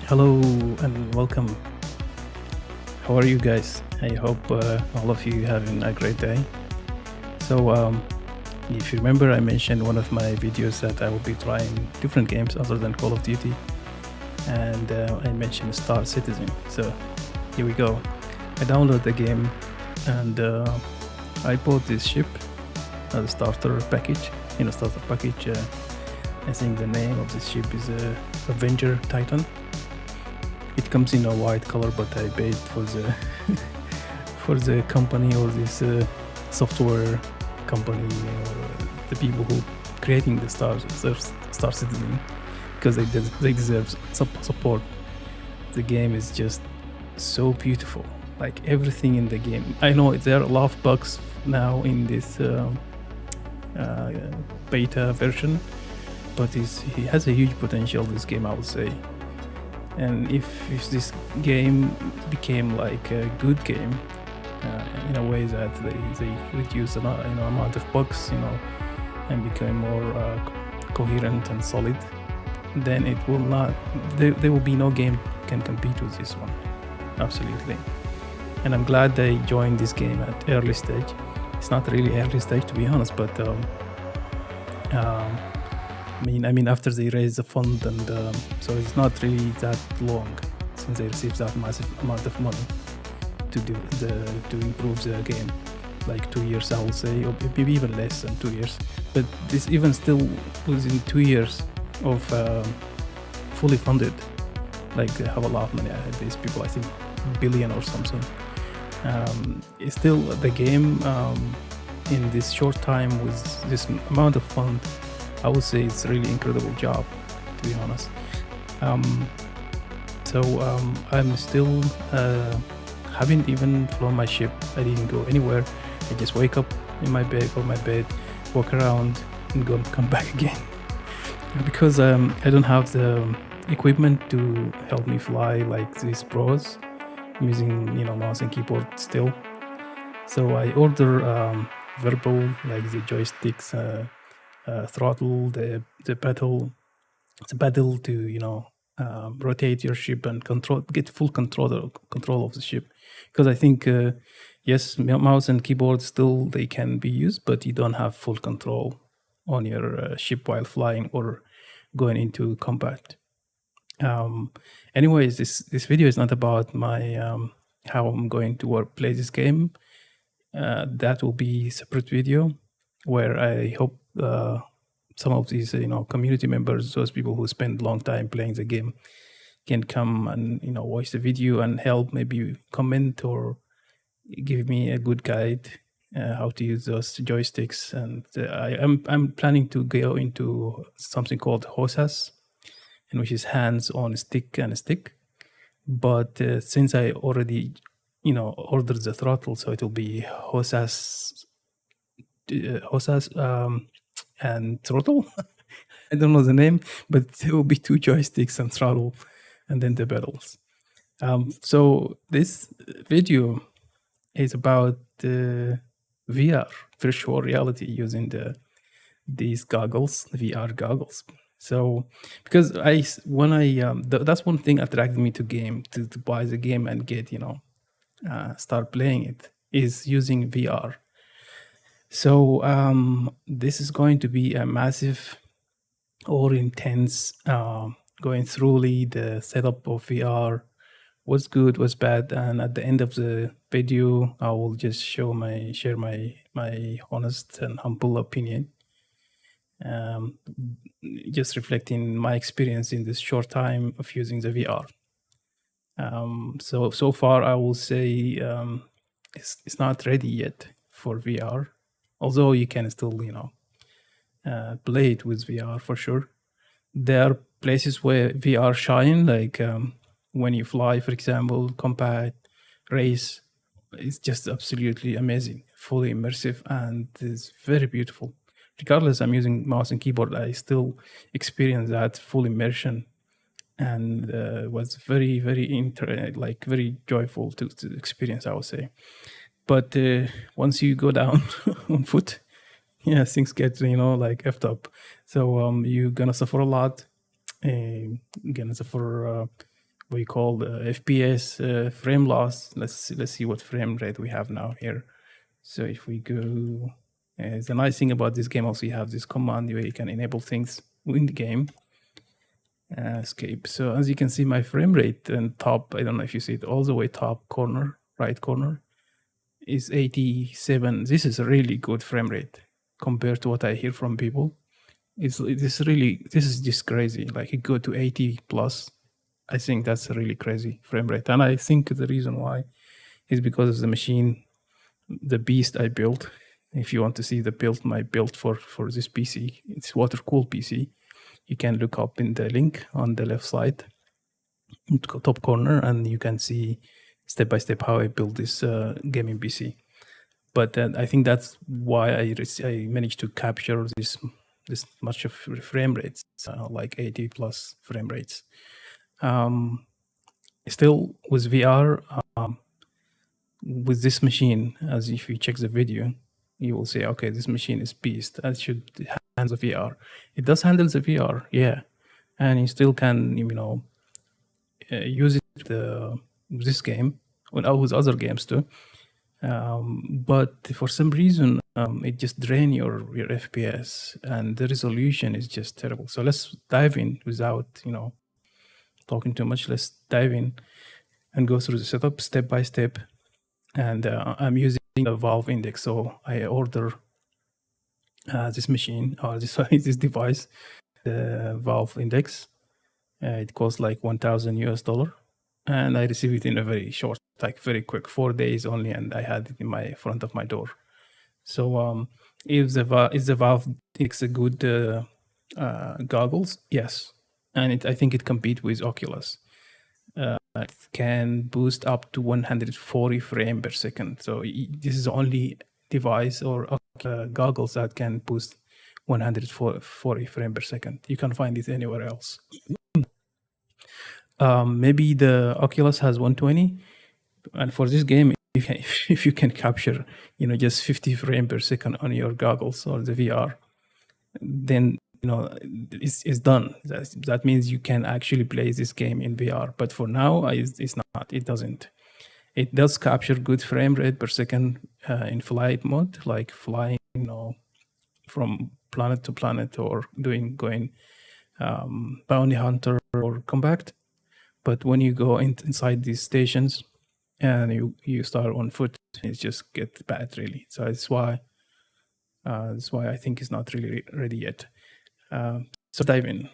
Hello and welcome. How are you guys? I hope all of you having a great day. So, if you remember, I mentioned one of my videos that I will be trying different games other than Call of Duty, and I mentioned Star Citizen. So here we go. I downloaded the game, and I bought this ship, the starter package. Starter package. I think the name of this ship is Avenger Titan. It comes in a white color, but I paid for the for the company or this software company or the people who creating the Star Citizen, because they deserve support. The game is just so beautiful, like everything in the game. I know there are a lot of bugs now in this beta version, but it has a huge potential, this game, I would say. And if this game became like a good game, in a way that they reduce the amount of bugs, and become more coherent and solid, then it will not. There will be no game can compete with this one. Absolutely. And I'm glad they joined this game at early stage. It's not really early stage, to be honest, but I mean, after they raised the fund, and so it's not really that long since they received that massive amount of money to improve the game, like 2 years, I would say, or maybe even less than 2 years. But this even still within 2 years of fully funded, like they have a lot of money. These people, I think, billion or something. It's still the game in this short time with this amount of fund. I would say it's a really incredible job, to be honest. So I'm still haven't even flown my ship. I didn't go anywhere. I just wake up in my bed, walk around, and come back again. Because I don't have the equipment to help me fly like these pros. I'm using mouse and keyboard still. So I order verbal, like the joysticks, throttle, the pedal to rotate your ship and get full control of the ship. Because I think yes, mouse and keyboard still they can be used, but you don't have full control on your ship while flying or going into combat. Anyways, this video is not about my how I'm going to play this game. That will be a separate video where I hope some of these community members, those people who spend a long time playing the game, can come and watch the video and help, maybe comment or give me a good guide how to use those joysticks. And I'm planning to go into something called HOSAS, and which is hands on stick and stick. But since I already ordered the throttle, so it will be HOSAS and throttle. I don't know the name, but there will be 2 joysticks and throttle, and then the pedals. So this video is about VR, virtual reality, using these goggles, VR goggles. So because that's one thing attracted me to buy the game and get start playing it, is using VR. So this is going to be a massive or intense going through the setup of VR, what's good, what's bad, and at the end of the video I will just share my honest and humble opinion, just reflecting my experience in this short time of using the VR. So far I will say it's not ready yet for VR, although you can still play it with VR for sure. There are places where VR shine, like when you fly, for example, combat, race. It's just absolutely amazing, fully immersive, and it's very beautiful. Regardless, I'm using mouse and keyboard, I still experience that full immersion, and was very, very very joyful to experience, I would say. But once you go down on foot, yeah, things get like effed up. So you're gonna suffer a lot. You're gonna suffer we call FPS frame loss. Let's see what frame rate we have now here. So if we go, the nice thing about this game also, you have this command where you can enable things in the game. Escape. So as you can see, my frame rate and top, I don't know if you see it, all the way top corner, right corner, is 87. This is a really good frame rate compared to what I hear from people. This is just crazy. Like it go to 80 plus. I think that's a really crazy frame rate. And I think the reason why is because of the machine, the beast I built. If you want to see the build, my build for this PC, it's water-cooled PC. You can look up in the link on the left side, top corner, and you can see step by step how I built this gaming PC. But I think that's why I managed to capture this much of frame rates, like 80 plus frame rates. Still with VR, with this machine, as if you check the video, you will say, okay, this machine is beast. That should handle the VR. It does handle the VR, yeah, and you still can, use it with this game, with other games too. But for some reason, it just drains your FPS, and the resolution is just terrible. So let's dive in without, talking too much. Let's dive in and go through the setup step by step. And I'm using a valveindex, so I order this machine or this device, the valveindex. It costs like $1,000, and I received it in a very short, like very quick, 4 days only, and I had it in my front of my door. So is the valveindex a good goggles? Yes, and I think it competes with Oculus. It can boost up to 140 frames per second. So this is the only device or goggles that can boost 140 frames per second. You can't find it anywhere else. Maybe the Oculus has 120, and for this game, if you can capture, just 50 frames per second on your goggles or the VR, then it's done. That means you can actually play this game in VR. But for now, it's not. It doesn't. It does capture good frame rate per second in flight mode, like flying, from planet to planet or going bounty hunter or combat. But when you go inside these stations and you start on foot, it just gets bad really. So that's why I think it's not really ready yet. So dive in,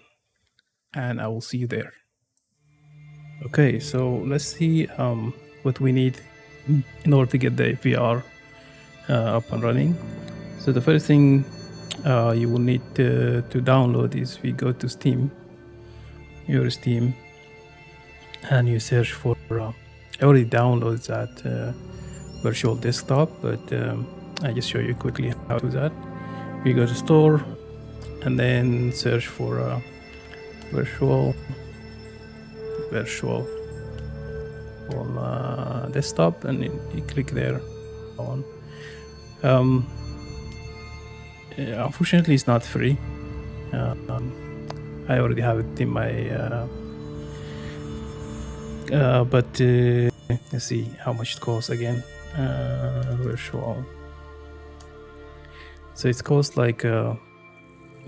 and I will see you there. Okay, so let's see what we need in order to get the VR up and running. So the first thing you will need to download is we go to Steam, your Steam, and you search for, I already downloaded that virtual desktop, but I just show you quickly how to do that. We go to store, and then search for virtual on desktop, and you click there on. Unfortunately, it's not free. I already have it in my but let's see how much it costs again. Virtual, so it costs like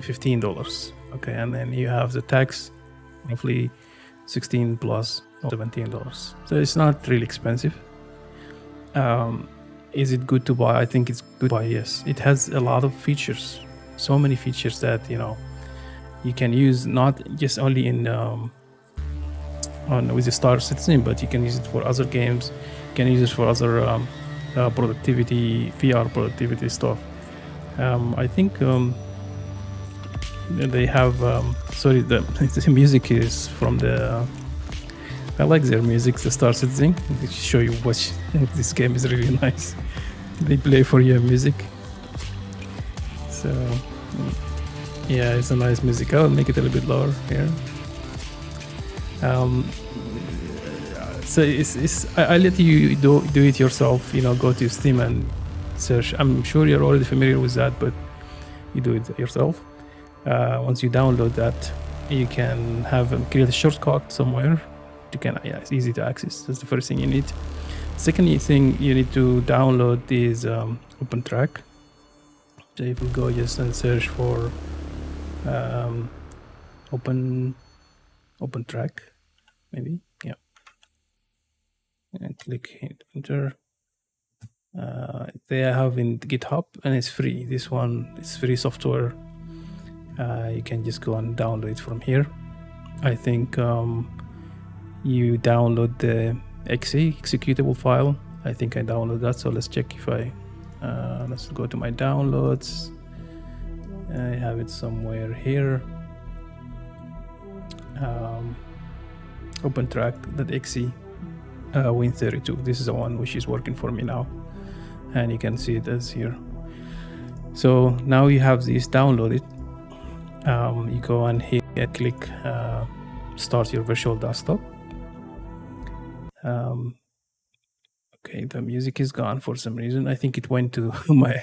$15. Okay, and then you have the tax, roughly $16 plus $17. So it's not really expensive. Is it good to buy? I think it's good to buy. Yes, it has a lot of features, so many features that you can use, not just only in with the StarCitizen, but you can use it for other games. You can use it for other productivity, VR productivity stuff. I think they have the music is from the I like their music, the StarCitizen. They show you what this game is really nice. They play for your music, so yeah, it's a nice music. I'll make it a little bit lower here. So I let you do it yourself. Go to Steam and search. I'm sure you're already familiar with that, but you do it yourself. Once you download that, you can create a shortcut somewhere yeah, it's easy to access. That's the first thing you need. Second thing you need to download is OpenTrack. So if we go just and search for OpenTrack, maybe, yeah, and click enter. They have in GitHub, and it's free. This one is free software. You can just go and download it from here. I think you download the exe executable file. I think I downloaded that, so let's check if I let's go to my downloads. I have it somewhere here. OpenTrack.exe Win32. This is the one which is working for me now, and you can see it as here. So now you have these downloaded. You go and here and click start your virtual desktop. Okay, the music is gone for some reason. I think it went to my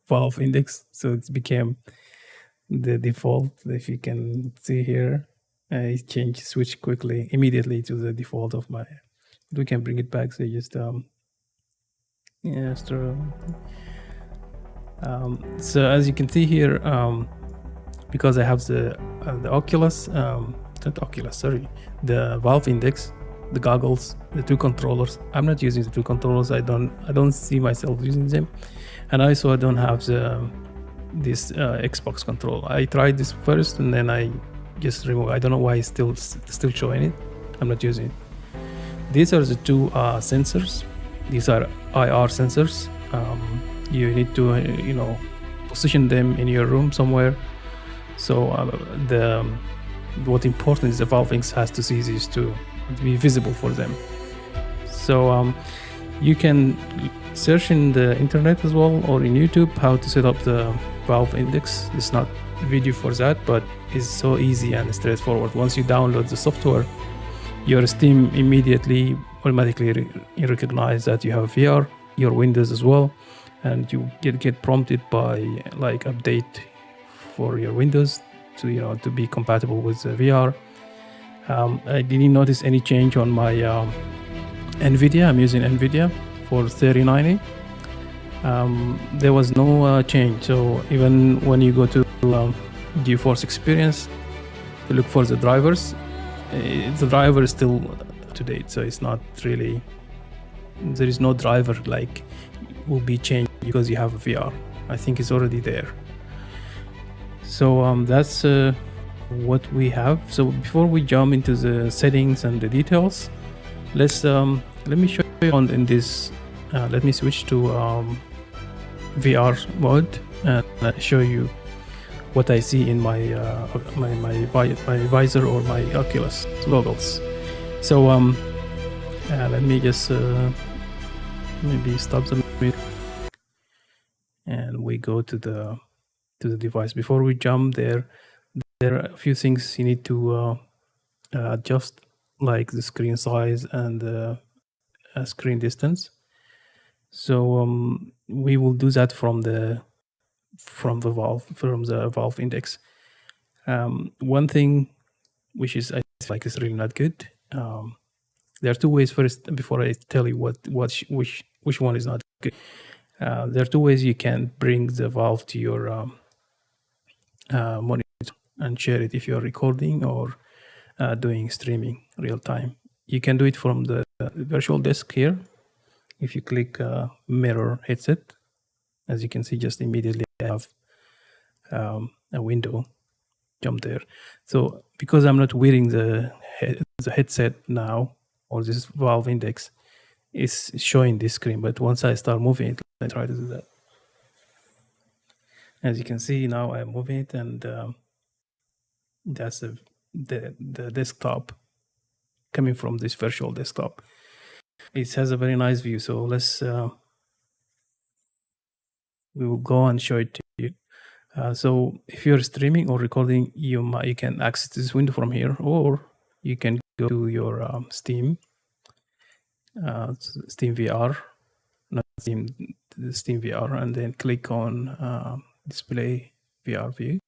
valve index, so it became the default. If you can see here, it changed, switched quickly, immediately to the default of my. We can bring it back. So just yeah, so as you can see here, because I have the Oculus, not Oculus, sorry, the valve index, the goggles, the two controllers. I'm not using the two controllers. I don't see myself using them, and also I don't have this Xbox control. I tried this first, and then I just removed. I don't know why it's still showing it. I'm not using it. These are the two sensors. These are IR sensors. You need to position them in your room somewhere. So what's important is the valveindex has to see these two, to be visible for them. So you can search in the internet as well, or in YouTube, how to set up the valveindex. It's not a video for that, but it's so easy and straightforward. Once you download the software, your Steam immediately automatically recognize that you have VR, your Windows as well, and you get prompted by like update for your Windows to be compatible with VR. I didn't notice any change on my NVIDIA. I'm using NVIDIA for 3090. There was no change. So even when you go to GeForce Experience to look for the drivers, the driver is still up to date. So it's not really, there is no driver like will be changed because you have a VR. I think it's already there. So that's what we have. So before we jump into the settings and the details, let me show you in this. Let me switch to VR mode and show you what I see in my visor or my Oculus goggles. So let me just maybe stop the video, and we go to the device. Before we jump there are a few things you need to adjust, like the screen size and the screen distance. So we will do that from the valveindex. One thing which is I like is really not good. There are two ways. First, before I tell you which one is not good, there are two ways you can bring the valve to your monitor and share it if you're recording or doing streaming real time. You can do it from the virtual desk here. If you click mirror headset, as you can see, just immediately I have a window jump there. So because I'm not wearing the headset now, or this valveindex, it's showing this screen. But once I start moving it, I try to do that. As you can see now, I'm moving it, and that's the desktop coming from this virtual desktop. It has a very nice view. So let's we will go and show it to you. So if you're streaming or recording, you can access this window from here, or you can go to your Steam VR, not Steam VR, and then click on display VR view.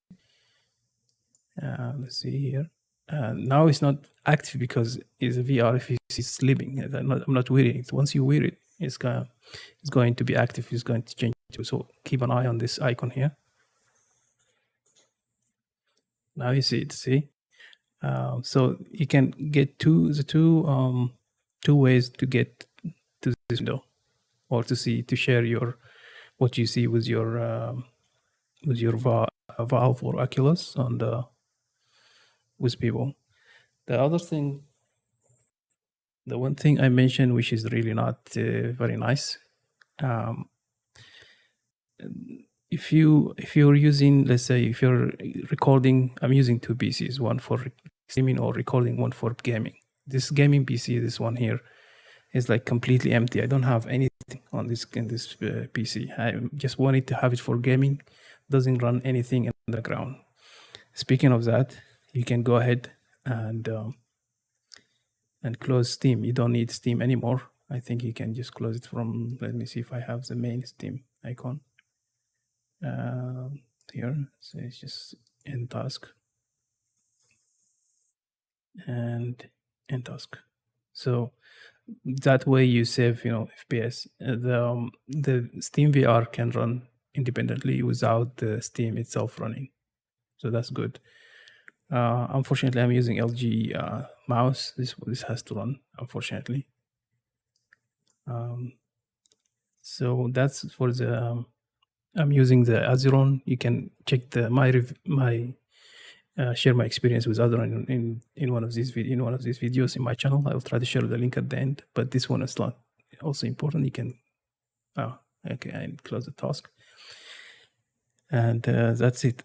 Let's see here. Now it's not active because it's a VR if it's sleeping. I'm not wearing it. Once you wear it, it's going to be active. It's going to change too. So keep an eye on this icon here. Now you see it. See, so you can get two ways to get to this window, or to share your what you see with your Valve or Oculus on the with people. The other thing, the one thing I mentioned, which is really not very nice, um, if you're using, let's say, if you're recording, I'm using two PCs, one for streaming or recording, one for gaming. This gaming PC, this one here, is like completely empty. I don't have anything on this PC. I just wanted to have it for gaming. Doesn't run anything in the background. Speaking of that, you can go ahead and close Steam. You don't need Steam anymore. I think you can just close it from. Let me see if I have the main Steam icon here. So it's just in task and in task. So that way you save, FPS. The Steam VR can run independently without the Steam itself running. So that's good. Unfortunately, I'm using LG mouse. This has to run, unfortunately. So that's for the. I'm using the Azeron. You can check my share my experience with Azeron in one of these videos in my channel. I will try to share the link at the end. But this one is not also important. You can. Oh, okay. I close the task, and that's it.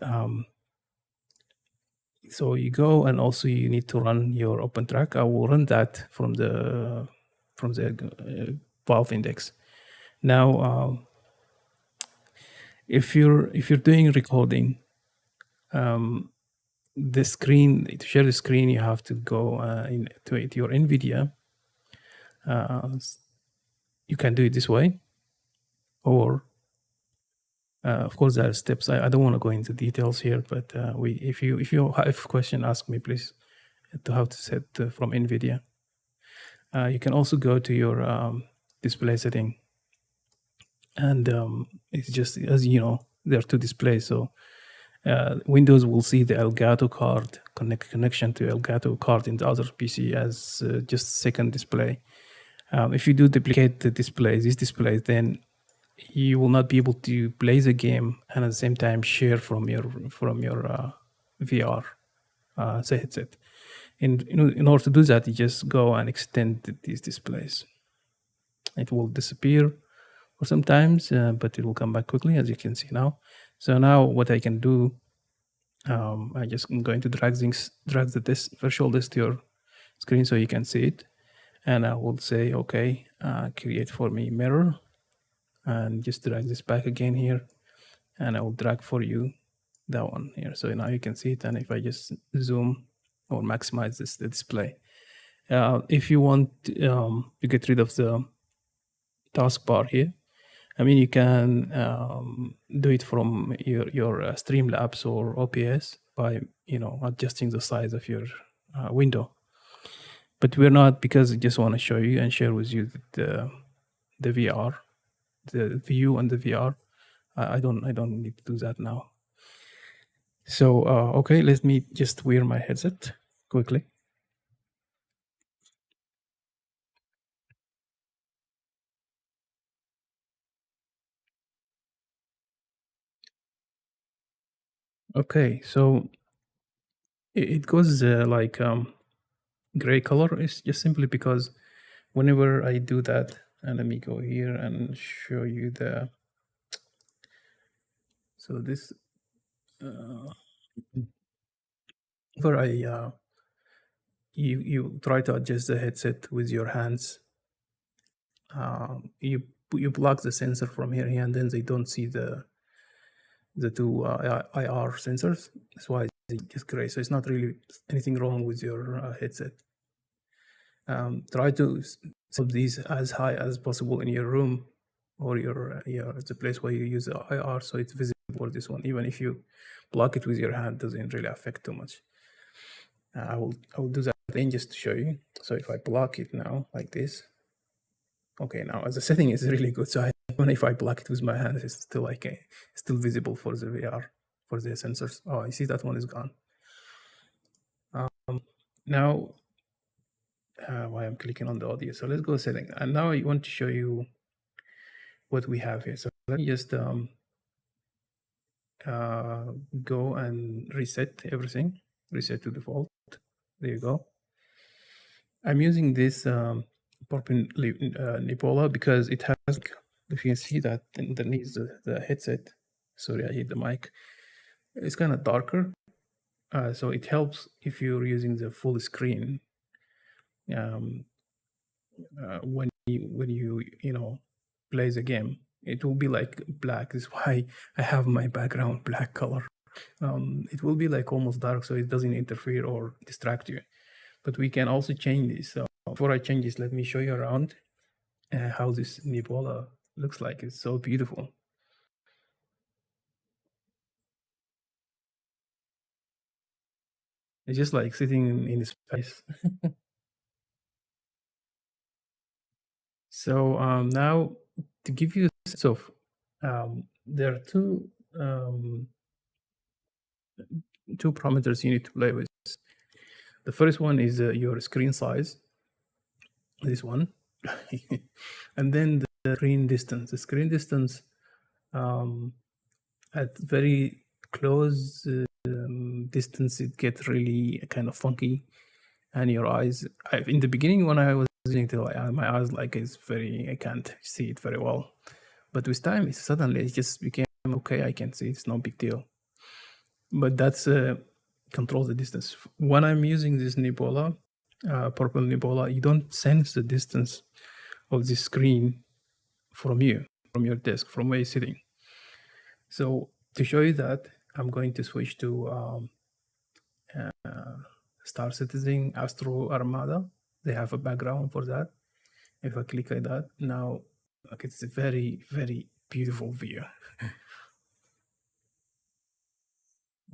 So you go, and also you need to run your OpenTrack. I will run that from the valveindex. Now, if you're doing recording, the screen to share the screen, you have to go to your NVIDIA. You can do it this way, or of course there are steps. I don't want to go into details here, but if you have a question, ask me please to how to set from NVIDIA. You can also go to your display setting, and it's just, as you know, there are two displays. So Windows will see the Elgato card connection to Elgato card in the other PC as just second display. If you do duplicate these displays, then you will not be able to play the game and at the same time share from your VR headset. In order to do that, you just go and extend these displays. It will disappear or sometimes, but it will come back quickly, as you can see now. So now what I can do, I'm going to drag the virtual disk to your screen so you can see it. And I will say, okay, create for me mirror, and just drag this back again here. And I will drag for you that one here. So now you can see it. And if I just zoom or maximize the display, if you want to get rid of the taskbar here, I mean, you can do it from your Streamlabs or OBS by adjusting the size of your window. But we're not, because I just want to show you and share with you the VR, the view and the VR. I don't need to do that now. So okay, let me just wear my headset quickly. Okay, so it goes like gray color. It's just simply because whenever I do that, and let me go here and show you the. So this, where you try to adjust the headset with your hands, you block the sensor from here, and then they don't see the two IR sensors. That's why it's just gray. So it's not really anything wrong with your headset. Try to set these as high as possible in your room or the place where you use the IR, so it's visible for this one. Even if you block it with your hand, doesn't really affect too much. I will do that again just to show you. So if I block it now like this, okay, now as a setting is really good. So even if I block it with my hands, it's still like still visible for the VR for the sensors. Oh, I see that one is gone. Now why I'm clicking on the audio. So let's go setting, and now I want to show you what we have here. So let me just go and reset everything, reset to default. There you go. I'm using this purple Nipola because it has, if you can see that underneath the headset, sorry, I hit the mic, it's kind of darker. So it helps if you're using the full screen um, when you play the game. It will be like black. This is why I have my background black color. It will be like almost dark, so it doesn't interfere or distract you. But we can also change this. So before I change this, let me show you around how this Nibola looks like. It's so beautiful. It's just like sitting in space. So now to give you a sense of, there are two parameters you need to play with. The first one is your screen size, this one, and then the screen distance. The screen distance at very close distance, it gets really kind of funky, and your eyes. In the beginning, when I was using it, my eyes like it's very, I can't see it very well. But with time, suddenly it just became okay. I can see it's no big deal. But that's control the distance. When I'm using this Nibola, purple Nibola, you don't sense the distance of the screen from you, from your desk, from where you're sitting. So to show you that, I'm going to switch to Star Citizen Astro Armada. They have a background for that. If I click like that, now like it's a very, very beautiful view.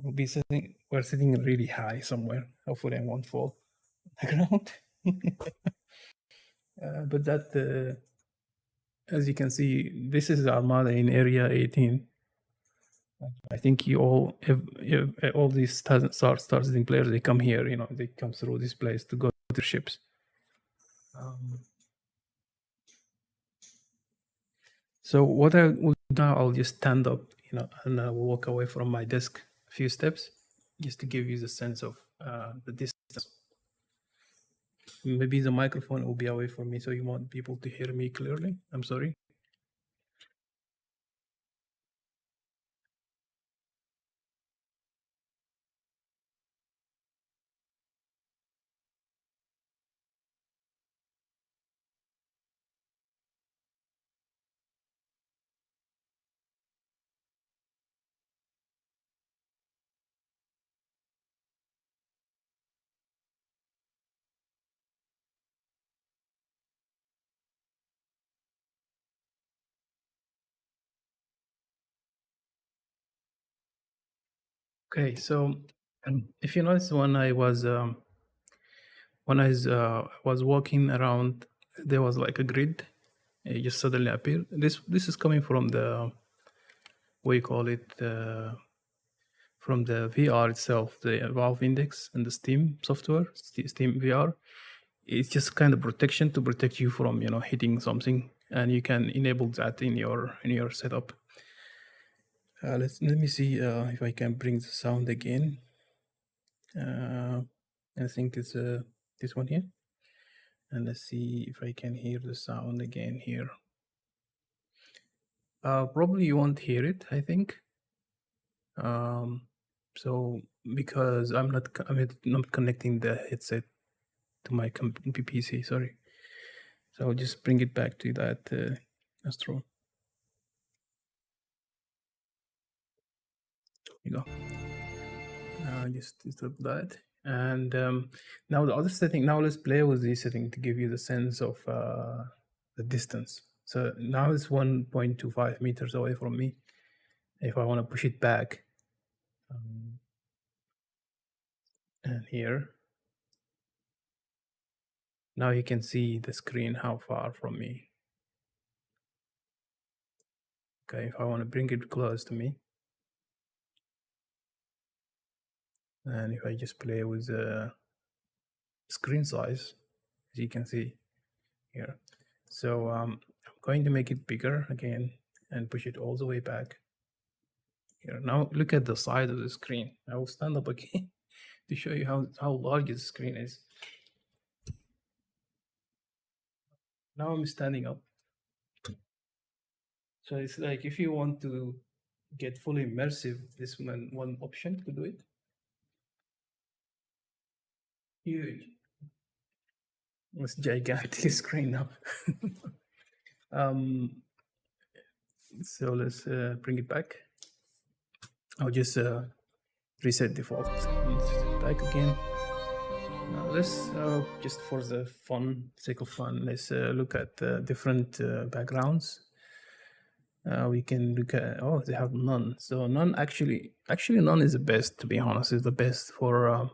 We're sitting really high somewhere. Hopefully I won't fall on the ground. But that, as you can see, this is the Armada in Area 18. I think you all, if all these starting players, they come here. They come through this place to go to their ships. So what I will do now, I'll just stand up, and I will walk away from my desk a few steps, just to give you the sense of the distance. Maybe the microphone will be away from me, so you want people to hear me clearly. I'm sorry. Okay, so if you notice, when I was walking around, there was like a grid. It just suddenly appeared. This is coming from the, what you call it, from the VR itself, the valveindex and the Steam software, Steam VR. It's just kind of protection to protect you from hitting something, and you can enable that in your setup. Let me see if I can bring the sound again. I think it's this one here, and let's see if I can hear the sound again here. Probably you won't hear it, I think. So because I'm not connecting the headset to my PC, sorry. So I'll just bring it back to that Astro. There you go. Just stop that. And now the other setting. Now let's play with this setting to give you the sense of the distance. So now it's 1.25 meters away from me. If I want to push it back, and here, Now you can see the screen how far from me. Okay, if I want to bring it close to me, and if I just play with the screen size, as you can see here. So I'm going to make it bigger again and push it all the way back here. Now look at the size of the screen. I will stand up again to show you how large the screen is. Now I'm standing up. So it's like if you want to get fully immersive, this one option to do it. Huge. It's gigantic screen now. um, so let's bring it back. I'll just reset default. It's back again. Now let's just for the sake of fun, let's look at different backgrounds. We can look at, oh, they have none. So none actually none is the best, to be honest, is the best for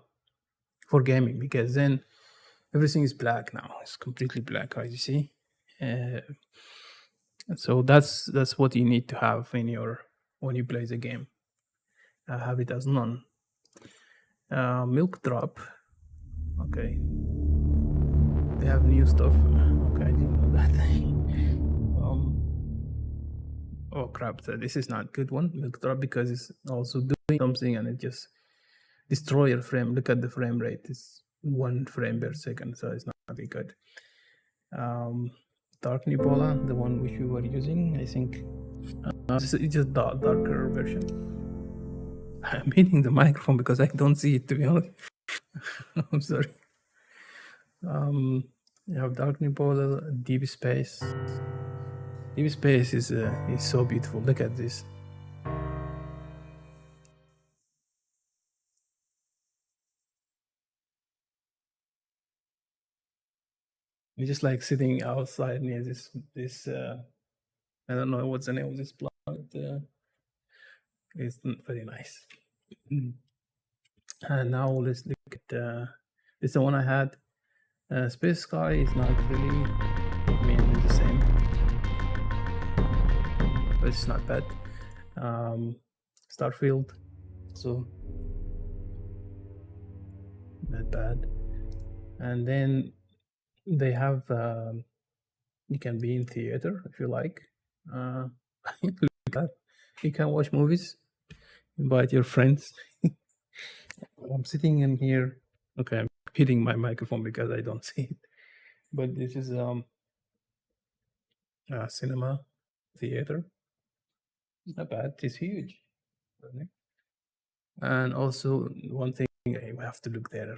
gaming, because then everything is black now. It's completely black, as you see. So that's what you need to have in your when you play the game. Have it as none. Milk drop. Okay. They have new stuff. Okay, I didn't know that. Oh crap! This is not good one. Milk drop, because it's also doing something and it just destroy your frame. Look at the frame rate. It's 1 frame per second, so it's not very good. Dark Nibola, the one which we were using, I think it's just darker version. I'm hitting the microphone because I don't see it, to be honest. I'm sorry. You have Dark Nibola, Deep Space. Deep Space is so beautiful. Look at this. You're just like sitting outside near this I don't know what's the name of this plant. It's very nice. And now let's look at this is the one I had. Space Sky is not really, I mean, it's the same, but it's not bad. Starfield, so not bad. And then they have you can be in theater if you like. You can watch movies, invite your friends. I'm sitting in here. Okay, I'm hitting my microphone because I don't see it. But this is cinema theater. It's not bad. It's huge. And also one thing, we have to look there,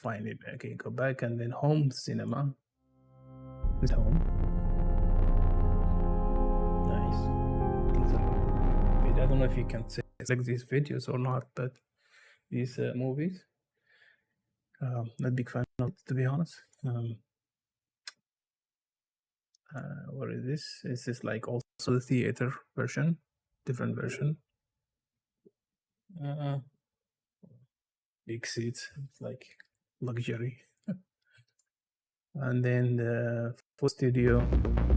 find it. Okay, go back and then home cinema. It's home. Nice. I don't know if you can select these videos or not, but these movies, not a big fan of it, to be honest. What is this? Is this like also the theater version, different version? Big seats, it's like luxury. And then the full studio.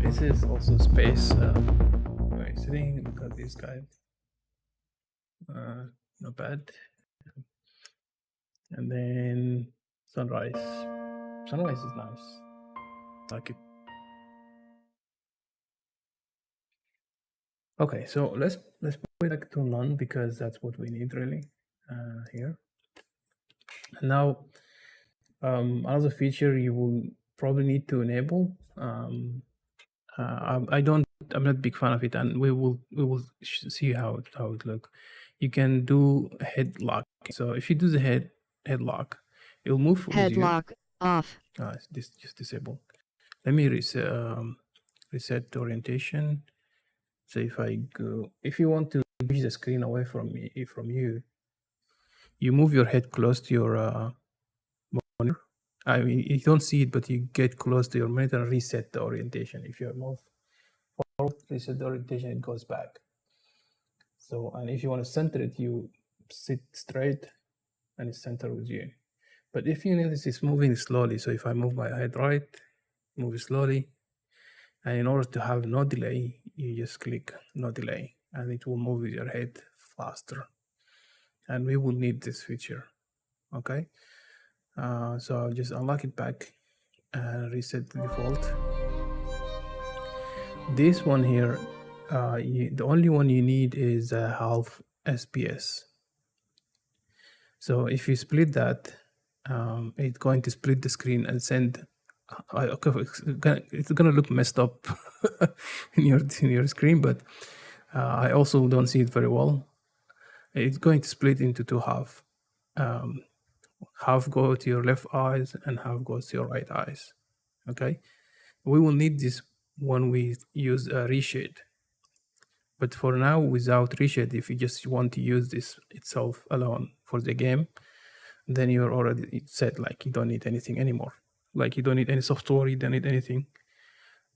This is also space. Where is sitting? Look at this guy. Not bad. And then sunrise. Sunrise is nice. Like it. Okay, so let's put it back to none because that's what we need really here. And now another feature you will probably need to enable. I'm not a big fan of it, and we will see how it look. You can do head lock. So if you do the head lock, it will move with you. Head lock off. This just disabled. Let me reset the orientation. So if I go, if you want to push the screen away from you, you move your head close to your monitor. I mean, you don't see it, but you get close to your monitor and reset the orientation. If you move forward, reset the orientation, it goes back. So, and if you want to center it, you sit straight and it's center with you. But if you notice it's moving slowly, so if I move my head right, move it slowly, and in order to have no delay, you just click no delay, and it will move your head faster. And we will need this feature, okay? So I'll just unlock it back and reset the default. This one here, the only one you need is half SPS. So if you split that, it's going to split the screen and send. Okay, it's gonna look messed up in your screen, but I also don't see it very well. It's going to split into two half. Half go to your left eyes and half goes to your right eyes. Okay, we will need this when we use a reshade. But for now, without reshade, if you just want to use this itself alone for the game, then you're already set. Like you don't need anything anymore. Like you don't need any software. You don't need anything.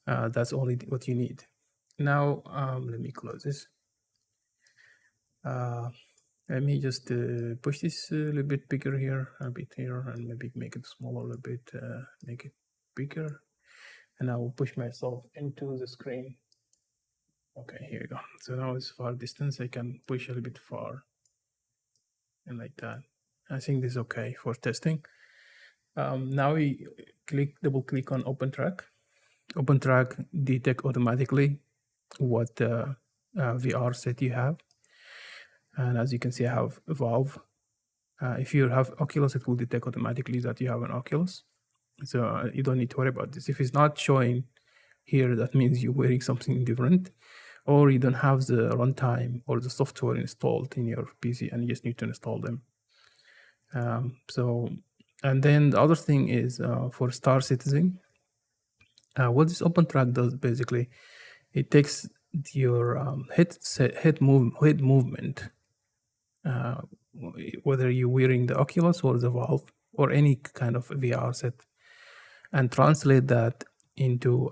That's only what you need. Now, let me close this. Let me just push this a little bit bigger here, a bit here, and maybe make it smaller a little bit, make it bigger. And I will push myself into the screen. Okay, here we go. So now it's far distance. I can push a little bit far and like that. I think this is okay for testing. Now we double click on OpenTrack. OpenTrack detect automatically what VR set you have. And as you can see, I have Valve. If you have Oculus, it will detect automatically that you have an Oculus. So you don't need to worry about this. If it's not showing here, that means you're wearing something different, or you don't have the runtime or the software installed in your PC and you just need to install them. And then the other thing is for starcitizen. What this OpenTrack does basically, it takes your head movement, whether you're wearing the Oculus or the Valve or any kind of VR set, and translate that into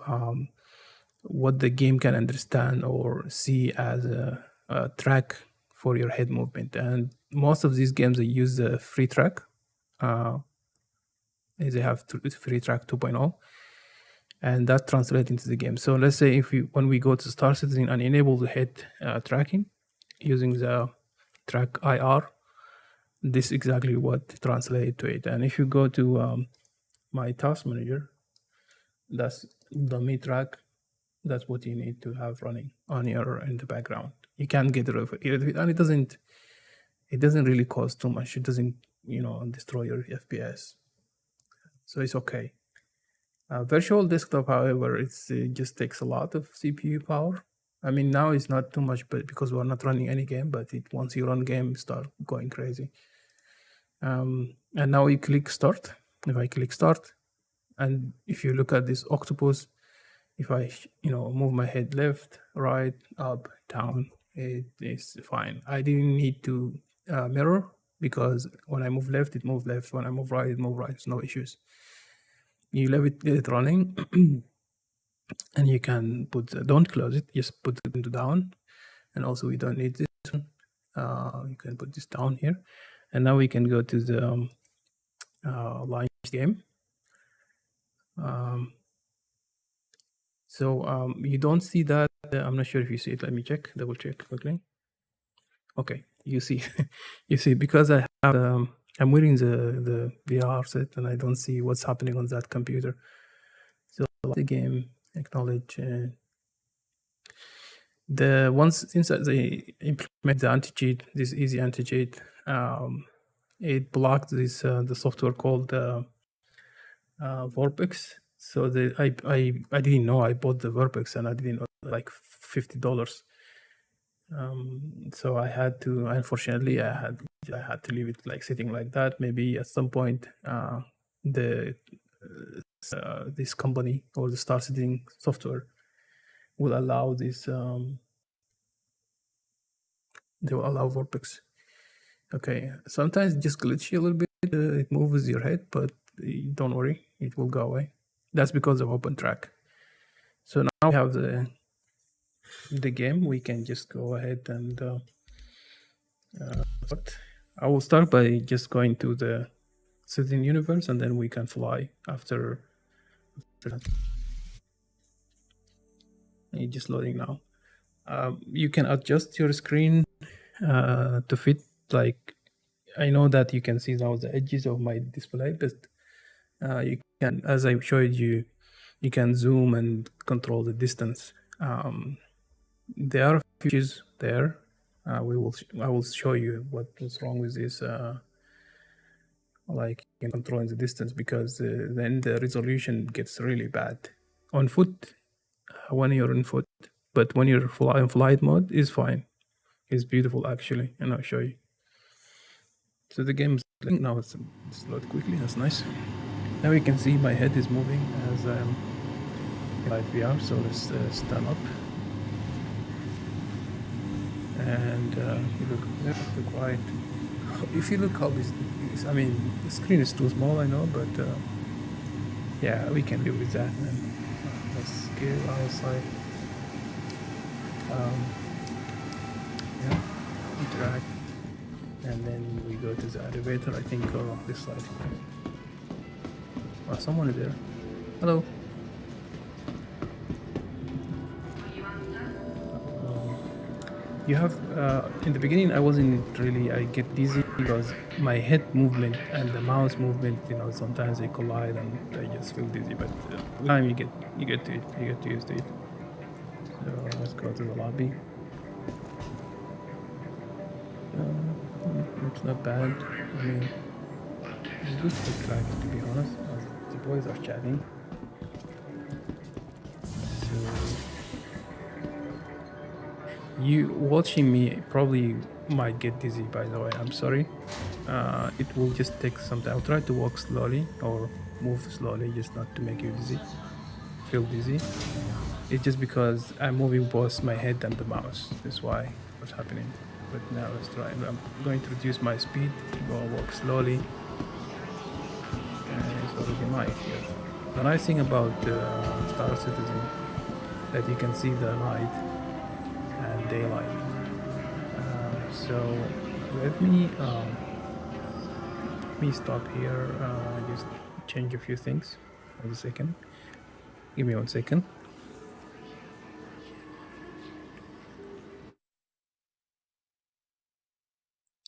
what the game can understand or see as a track for your head movement. And most of these games, they use the free track. They have free track 2.0, and that translates into the game. So let's say when we go to starcitizen and enable the head tracking using the track IR, this is exactly what translates to it. And if you go to my task manager, that's dummy track. That's what you need to have running in the background. You can't get rid of it, and it doesn't really cost too much. It doesn't destroy your FPS, so it's okay. Virtual desktop, however, it just takes a lot of CPU power. I mean, now it's not too much, but because we're not running any game, but once you run game, start going crazy. And now you click start. If I click start, and if you look at this octopus, if I move my head left, right, up, down, it is fine. I didn't need to mirror, because when I move left, it moved left. When I move right, it moved right. There's no issues. You leave it running, and you can don't close it. Just put it into down, and also we don't need this one. You can put this down here, and now we can go to the line game. So you don't see that. I'm not sure if you see it. Let me double check quickly. Okay, you see, you see, because I have I'm wearing the VR set and I don't see what's happening on that computer. So the game acknowledge since they implement the anti-cheat, this easy anti-cheat, it blocked this the software called Vorpex. So I didn't know I bought the Vorpex, and I didn't know like $50. So I had to, unfortunately, I had to leave it like sitting like that. Maybe at some point, this company or the starcitizen software will allow this. They will allow Vortex. Okay, sometimes it just glitchy a little bit. It moves your head, but don't worry, it will go away. That's because of OpenTrack. So now we have the game. We can just go ahead and start. I will start by just going to the starcitizen universe, and then we can fly after that. It's just loading now. You can adjust your screen to fit, like, I know that you can see now the edges of my display, but you can, as I showed you, you can zoom and control the distance. There are features there. I will show you what was wrong with this, like controlling the distance, because then the resolution gets really bad on foot when you're on foot, but when you're in flight mode is fine. It's beautiful actually, and I'll show you. So the game's now it's load quickly. That's nice. Now you can see my head is moving as I'm in live VR. So let's stand up. And you look quite. If you look how this, I mean, the screen is too small, I know, but yeah, we can live with that. And let's go outside. Yeah, interact, and then we go to the elevator. I think this side. Oh, someone is there. Hello. You have in the beginning I wasn't really, I get dizzy because my head movement and the mouse movement, you know, sometimes they collide and I just feel dizzy, but with time you get to it, you get used to it. So let's go to the lobby. It's not bad. I mean, it's good for tracking, to be honest, as the boys are chatting. So you watching me probably might get dizzy, by the way. I'm sorry. It will just take some time. I'll try to walk slowly or move slowly, just not to make you dizzy, feel dizzy. It's just because I'm moving both my head and the mouse. That's why what's happening. But now let's try. I'm going to reduce my speed, go walk slowly. And it's already night here. The nice thing about starcitizen that you can see the night and daylight. So let me stop here. Just change a few things. 1 second. Give me 1 second.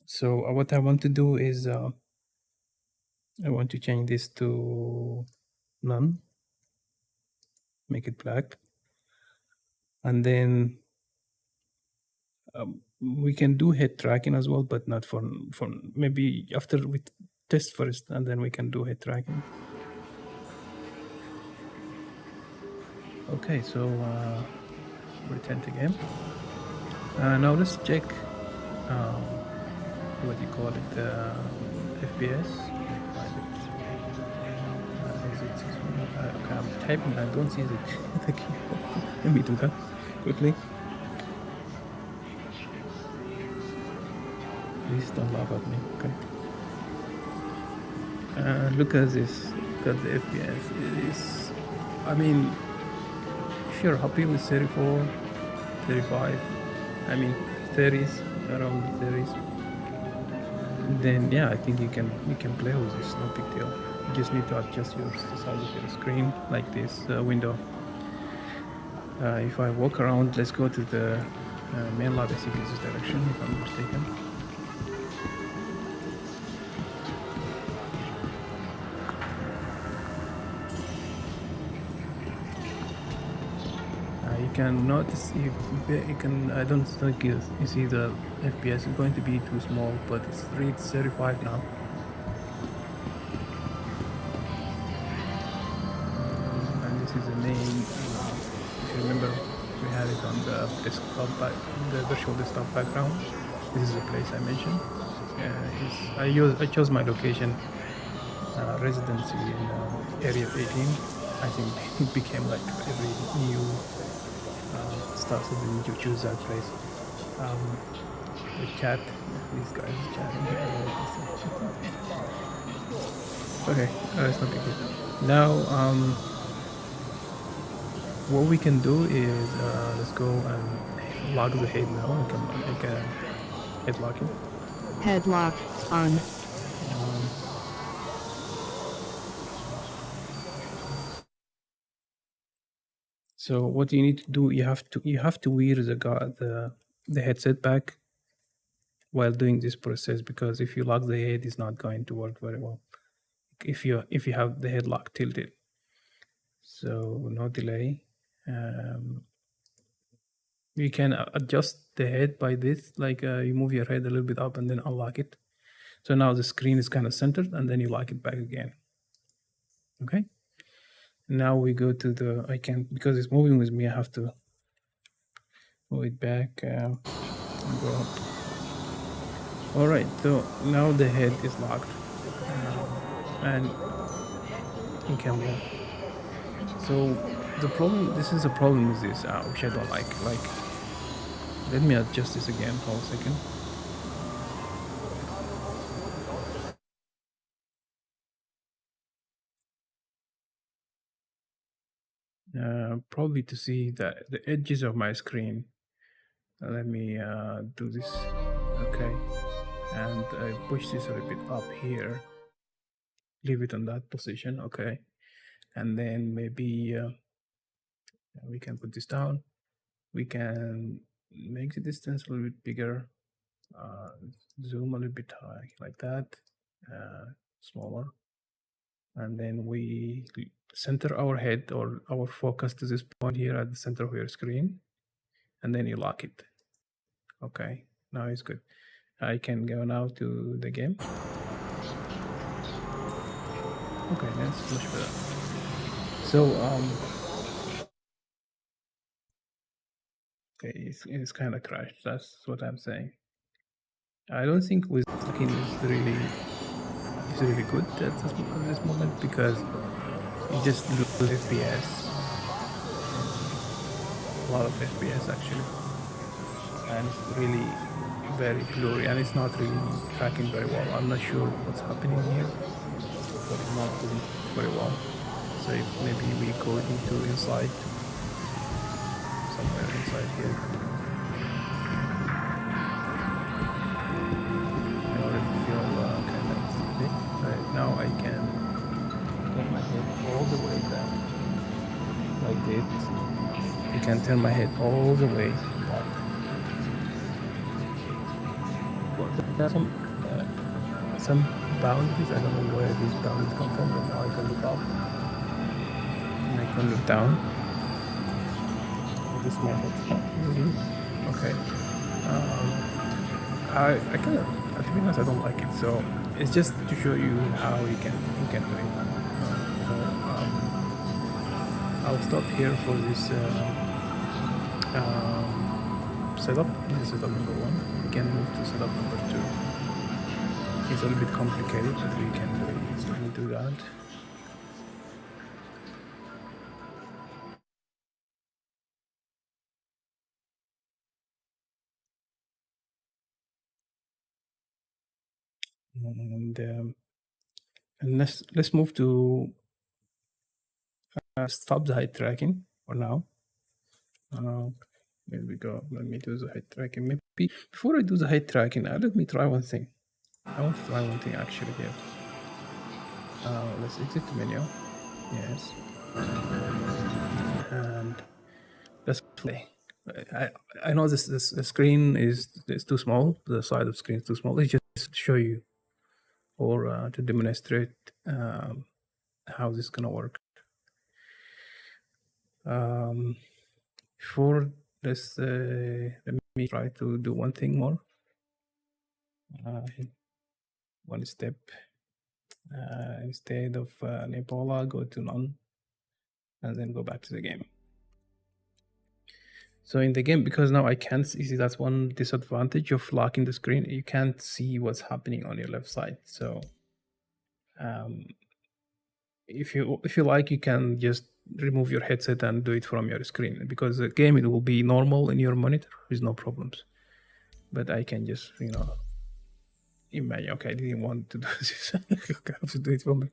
So what I want to do is I want to change this to none. Make it black, and then we can do head tracking as well, but not for maybe after we test first, and then we can do head tracking. Okay, so return to game. Now let's check what you call it, FPS. Find it. Is it okay, I'm typing. I don't see the keyboard. Let me do that quickly. Please don't laugh at me, okay? Look at this. Look at the FPS. It is, I mean, if you're happy with 34, 35, I mean 30s, around the 30s, then yeah, I think you can play with this. No big deal. You just need to adjust the size of your screen, like this window. If I walk around, let's go to the main lab. I think is this direction, if I'm not mistaken. You can notice you can. I don't think you see the FPS is going to be too small, but it's 35 now. And this is the main. If you remember, we had it on the desktop, the virtual desktop background. This is the place I mentioned. I chose my location, residency in area 18. I think it became like every new stuff, so then you choose that place. The chat, these guys chatting. Okay, it's not big deal. Now, what we can do is let's go and lock the head now. We can make a head locking. Head lock on. So what you need to do, you have to wear the headset back while doing this process, because if you lock the head, it's not going to work very well if you have the head lock tilted. So no delay. You can adjust the head by this, like you move your head a little bit up and then unlock it. So now the screen is kind of centered, and then you lock it back again. Okay. Now we go to the, I can, because it's moving with me, I have to move it back and go up. All right, so now the head is locked, and you can move. So the problem, this is a problem with this, which I don't like. Like, let me adjust this again. Hold a second. Probably to see the edges of my screen. Let me do this. Okay, and I push this a little bit up here. Leave it on that position. Okay, and then maybe we can put this down. We can make the distance a little bit bigger. Zoom a little bit high, like that. Smaller, and then we center our head or our focus to this point here at the center of your screen, and then you lock it. Okay, now it's good. I can go now to the game. Okay, that's much better. So okay, it's kind of crashed. That's what I'm saying. I don't think with looking is really good at this moment, because you just lose FPS, a lot of FPS actually, and it's really very blurry, and it's not really tracking very well. I'm not sure what's happening here, but it's not doing very well. So if maybe we go into inside, somewhere inside here, I already feel kind of big. Right now I can turn my head all the way back, like this. I can turn my head all the way back. Well, there are some boundaries. I don't know where these boundaries come from, but now I can look up and I can look down with this method. Okay. I kind of, to be honest, I don't like it. So it's just to show you how you can do it. So I'll stop here for this setup. This is setup number 1. We can move to setup number 2. It's a little bit complicated, but we can do it. So we'll do that. And let's move to stop the height tracking for now. There we go. Let me do the height tracking. Maybe before I do the height tracking, let me try one thing. I want to try one thing actually here. Let's exit the menu. Yes. And let's play. I know this the screen is too small. The side of the screen is too small. It's just to show you, or to demonstrate how this is gonna work. Before this, let me try to do one thing more. One step. Instead of Ebola, go to none, and then go back to the game. So in the game, because now I can't see, that's one disadvantage of locking the screen. You can't see what's happening on your left side. So if you like, you can just remove your headset and do it from your screen, because the game, it will be normal in your monitor with no problems. But I can just, imagine, okay, I didn't want to do this. I have to do it from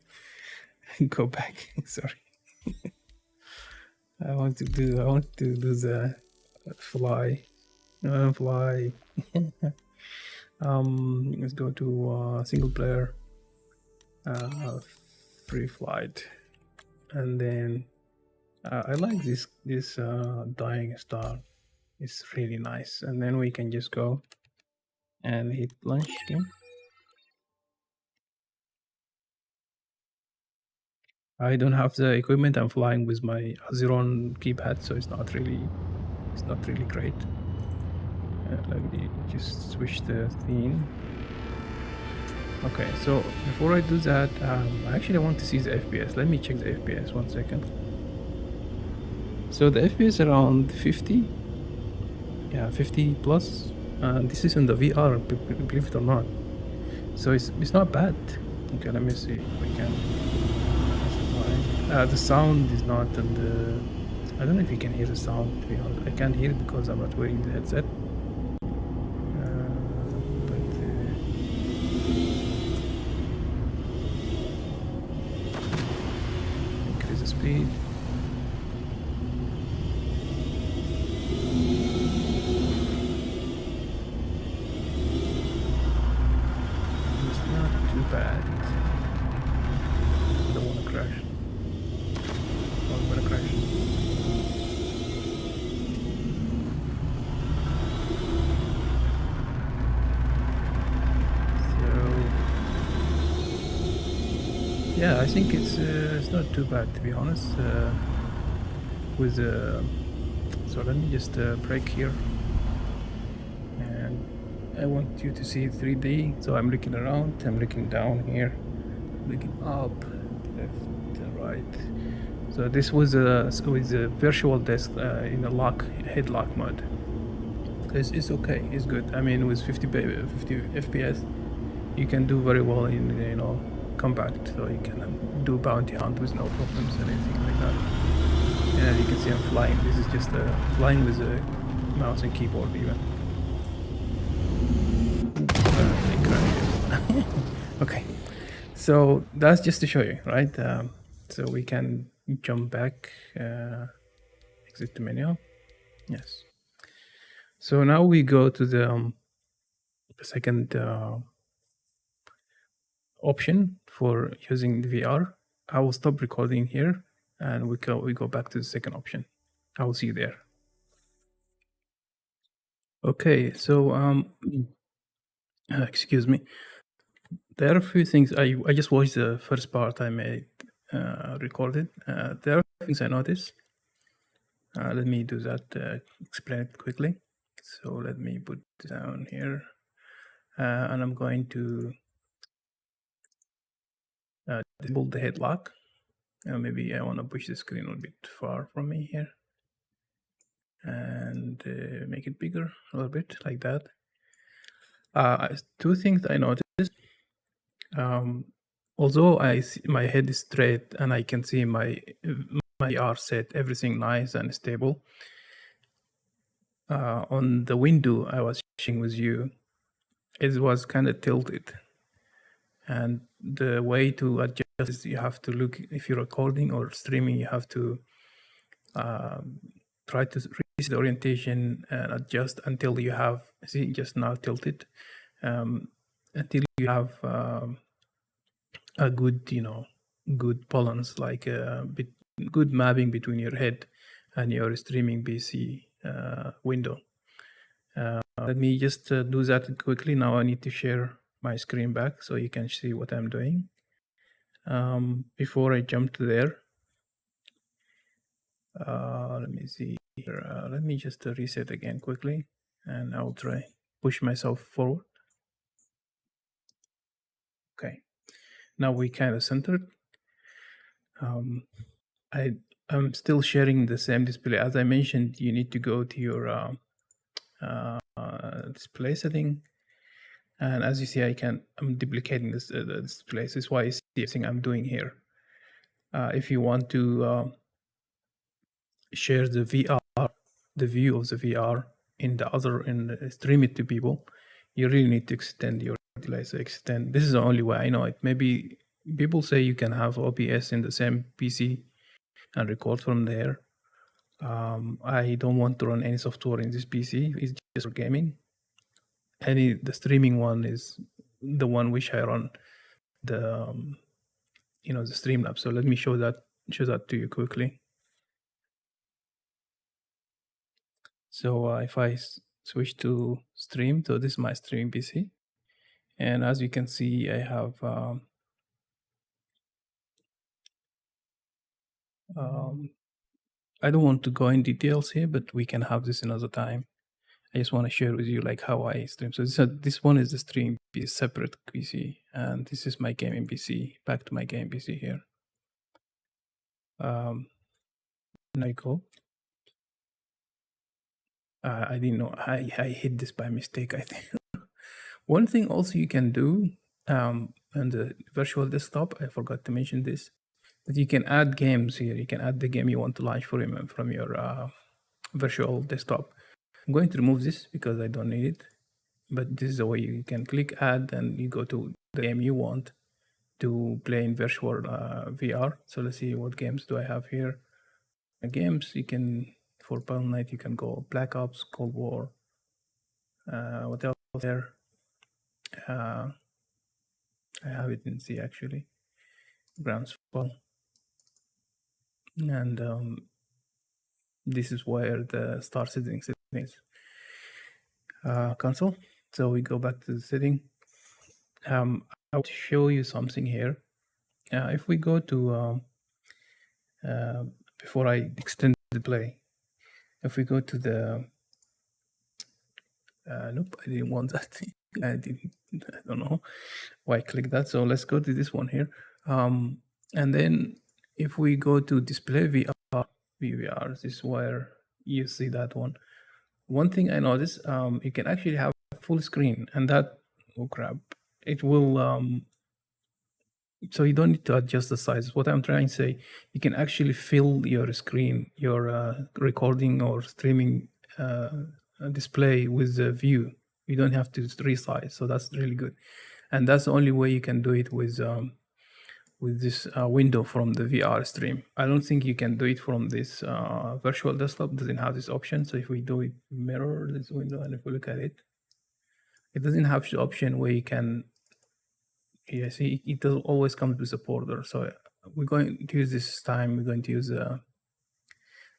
go back. Sorry. I want to do the fly. Fly. Let's go to single player, free flight, and then I like this dying star. It's really nice. And then we can just go and hit launch game. I don't have the equipment. I'm flying with my Azeron keypad, so it's not really great. Let me just switch the theme. Okay, so before I do that, actually I want to see the FPS. Let me check the FPS 1 second. So the FPS around 50, yeah, 50 plus. This is in the VR, believe it or not. So it's not bad. Okay, let me see if we can. The sound is not in the. I don't know if you can hear the sound. To be honest, I can't hear it because I'm not wearing the headset. But increase the speed. It's not too bad. I don't want to crash. I'm gonna crash. So yeah, I think it's not too bad, to be honest. With So let me just break here, and I want you to see 3D. So I'm looking around. I'm looking down here, looking up, left, right. So this was with a virtual desk in a headlock mode. It's okay. It's good. I mean, with 50 FPS, you can do very well in compact. So you can do bounty hunt with no problems and anything like that. And as you can see, I'm flying. This is just flying with a mouse and keyboard even. It crashes. Okay, so that's just to show you, right? So we can jump back, exit the menu. Yes. So now we go to the second option for using the VR. I will stop recording here, and we go back to the second option. I will see you there. Okay, so excuse me. There are a few things I just watched the first part I made recorded. There are things I noticed. Let me do that. Explain it quickly. So let me put down here, and I'm going to disable the headlock. Maybe I want to push the screen a bit far from me here, and make it bigger a little bit like that. Two things I noticed. Um, although I see my head is straight and I can see my R set everything nice and stable. On the window I was sharing with you, it was kind of tilted, and the way to adjust is you have to look, if you're recording or streaming, you have to try to reach the orientation and adjust until you have, see, just now tilted, until you have a good, good balance, like a bit good mapping between your head and your streaming PC window. Let me just do that quickly. Now I need to share my screen back so you can see what I'm doing. Before I jump to there, let me see here. Let me just reset again quickly, and I'll try push myself forward. Okay, now we kind of centered. I'm still sharing the same display. As I mentioned, you need to go to your display setting, and as you see, I'm duplicating this the display. This is why you see everything I'm doing here. If you want to share the VR, the view of the VR stream it to people, you really need to extend your device. Extend. This is the only way I know it. Maybe people say you can have OBS in the same PC and record from there. I don't want to run any software in this PC. It's just for gaming. The streaming one is the one which I run the the Streamlabs. So let me show that to you quickly. So if I switch to stream, so this is my streaming PC, and as you can see, I have um, I don't want to go in details here, but we can have this another time. I just want to share with you like how I stream. So this one is the stream PC, separate PC, and this is my gaming PC. Back to my gaming PC here. I go. I didn't know. I hit this by mistake, I think. One thing also you can do on the virtual desktop, I forgot to mention this, that you can add games here. You can add the game you want to launch from your virtual desktop. I'm going to remove this because I don't need it. But this is the way you can click add and you go to the game you want to play in virtual VR. So let's see what games do I have here. Games you can for Battle Night you can go Black Ops, Cold War. What else there? I have it in C actually. Groundsfall, and this is where the Star Citizen settings console. So we go back to the setting. I will show you something here. If we go to before I extend the play, if we go to the nope, I didn't want that. I don't know why I clicked that. So let's go to this one here. And then if we go to display VR, VVR, this is where you see that one. One thing I noticed, you can actually have full screen, and that, oh crap, it will so you don't need to adjust the size. What I'm trying to say, you can actually fill your screen, your recording or streaming display with the view. You don't have to resize, so that's really good. And that's the only way you can do it with this window from the VR stream. I don't think you can do it from this virtual desktop. Doesn't have this option. So if we do it, mirror this window, and if we look at it, it doesn't have the option where you can. Yeah, see, it does always comes with a border. So we're going to use this time. We're going to use the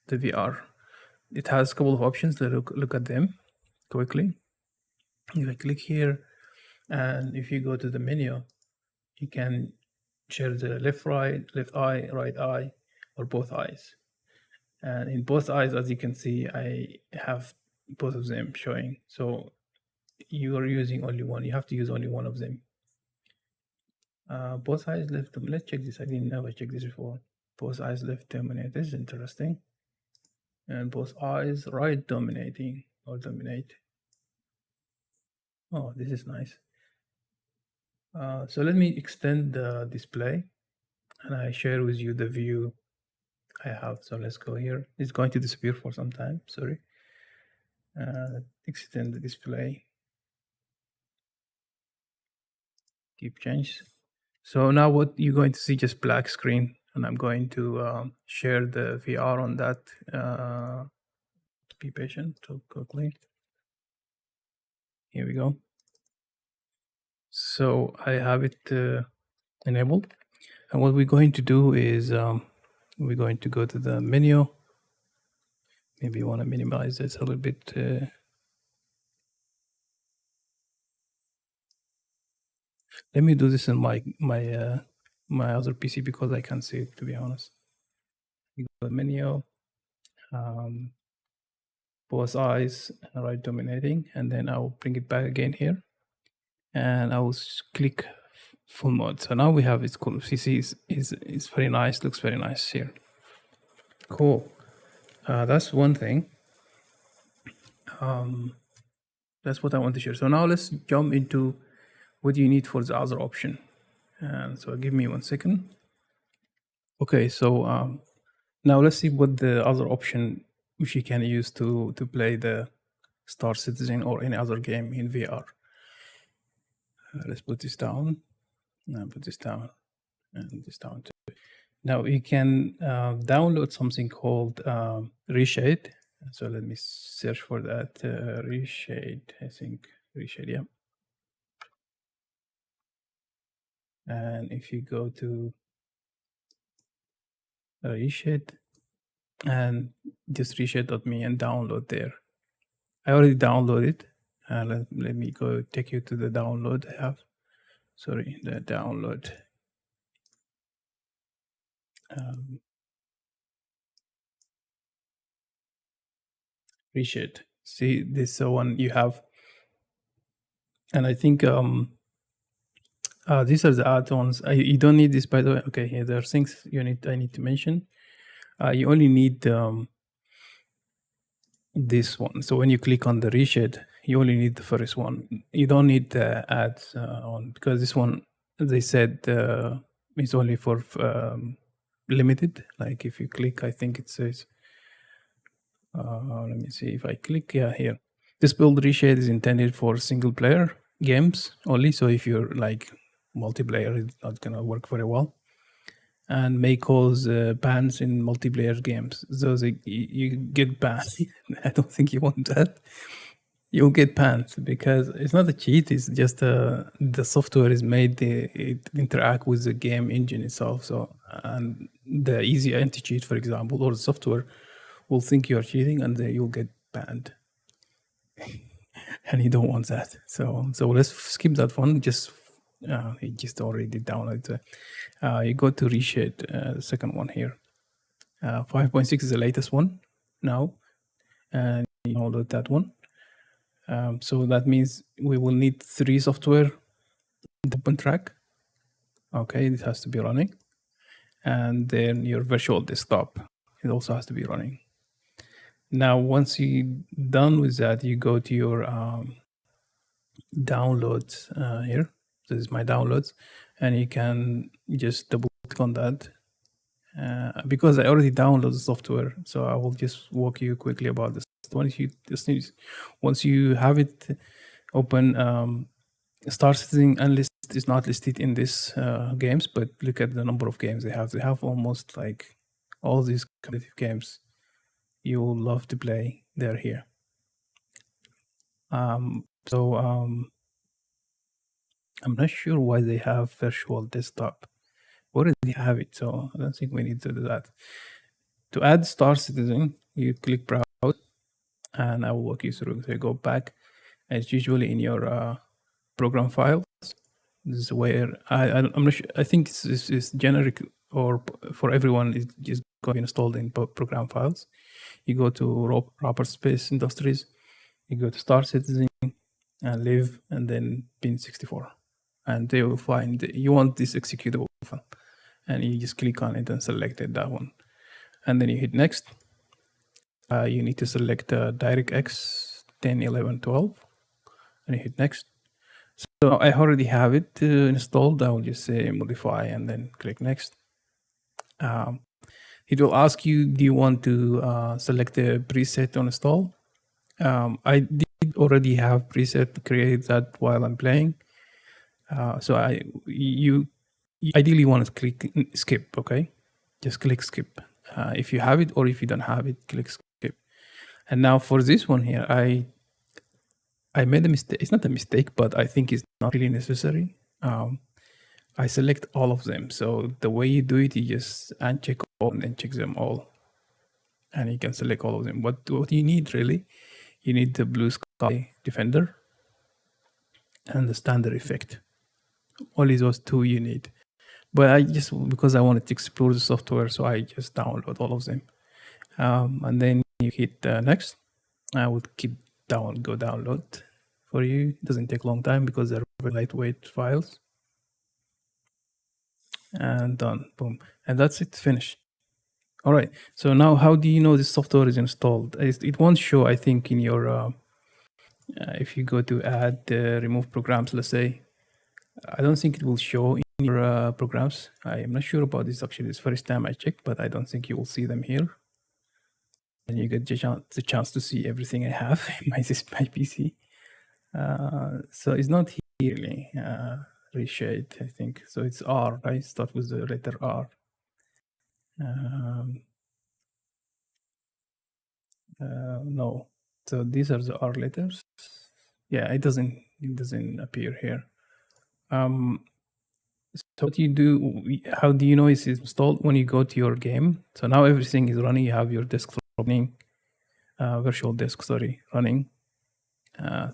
VR. It has a couple of options. Let's look at them quickly. You click here, and if you go to the menu, you can share the left eye, right eye, or both eyes. And in both eyes, as you can see, I have both of them showing. So you are using only one. You have to use only one of them. Both eyes left. Let's check this. I didn't never check this before. Both eyes left dominate. This is interesting. And both eyes right dominating or dominate. Oh, this is nice. So let me extend the display, and I share with you the view I have. So let's go here. It's going to disappear for some time. Sorry. Extend the display. Keep change. So now what you're going to see just black screen, and I'm going to share the VR on that. Be patient. So quickly. Here we go. So I have it enabled, and what we're going to do is we're going to go to the menu. Maybe you want to minimize this a little bit. Let me do this in my other PC because I can't see it, to be honest. You go to menu, both eyes right dominating, and then I'll bring it back again here, and I will click full mode. So now we have it's cool. CC is very nice. Looks very nice here. Cool. That's one thing. That's what I want to share. So now let's jump into what you need for the other option. And so give me 1 second. Okay, so now let's see what the other option which you can use to play the Star Citizen or any other game in VR. Let's put this down. And put this down, and this down too. Now you can download something called Reshade. So let me search for that. Reshade, I think. Reshade, yeah. And if you go to Reshade and just reshade.me and download there. I already downloaded. Let me go take you to the download I have. Sorry, the download. Um, Appreciate. See, this one you have, and I think these are the add-ons. You don't need this, by the way. Okay, here there are things I need to mention. You only need this one. So when you click on the reshade, you only need the first one. You don't need the ads on, because this one they said is only for limited. Like if you click, I think it says. Let me see if I click. Yeah, here. This build reshade is intended for single player games only. So if you're like multiplayer, it's not gonna work very well, and may cause bans in multiplayer games. So you get banned. I don't think you want that. You'll get banned because it's not a cheat. It's just the software is made it interact with the game engine itself. So and the easy anti cheat, for example, or the software will think you're cheating, and then you'll get banned. And you don't want that. So let's skip that one. It just already downloaded. You go to reshade, the second one here. 5.6 is the latest one now, and you download that one. So that means we will need 3 software development track. Okay, it has to be running, and then your virtual desktop, it also has to be running. Now, once you're done with that, you go to your downloads here. This is my downloads, and you can just double click on that. Because I already downloaded the software, so I will just walk you quickly about this. Once you have it open, StarCitizen Unlisted is not listed in this games, but look at the number of games they have. They have almost like all these competitive games you will love to play. They're here. So I'm not sure why they have virtual desktop. We already have it, so I don't think we need to do that. To add StarCitizen, you click browse, and I will walk you through. So you go back, and it's usually in your program files. This is where I'm not sure. I think it's generic, or for everyone, it's just going to be installed in program files. You go to Robert Space Industries, you go to StarCitizen, and live, and then pin 64, and they will find you want this executable file, and you just click on it and select it, that one, and then you hit next. You need to select DirectX 10, 11, 12, and you hit next. So I already have it installed. I will just say modify and then click next. It will ask you, do you want to select the preset on install? I did already have preset created that while I'm playing. So you ideally want to click skip, okay? Just click skip. If you have it, or if you don't have it, click skip. And now for this one here, I made a mistake. It's not a mistake, but I think it's not really necessary. I select all of them. So the way you do it, you just uncheck all and then check them all. And you can select all of them. What you need really, you need the blue sky defender and the standard effect. Only those 2 you need. But I just, because I wanted to explore the software, so I just download all of them. And then you hit next. I would go download for you. It doesn't take a long time because they're very lightweight files. And done, boom. And that's it, finished. All right. So now how do you know this software is installed? It won't show, I think, in your, if you go to add remove programs, let's say, I don't think it will show in your programs. I am not sure about this actually. It's the first time I checked, but I don't think you will see them here. And you get the chance to see everything I have in my PC. So it's not here really. Reshade, I think. So it's R, right? Start with the letter R. No. So these are the R letters. Yeah, it doesn't appear here. So what you do, how do you know it's installed? When you go to your game. So now everything is running. You have your desktop running, virtual disk, running.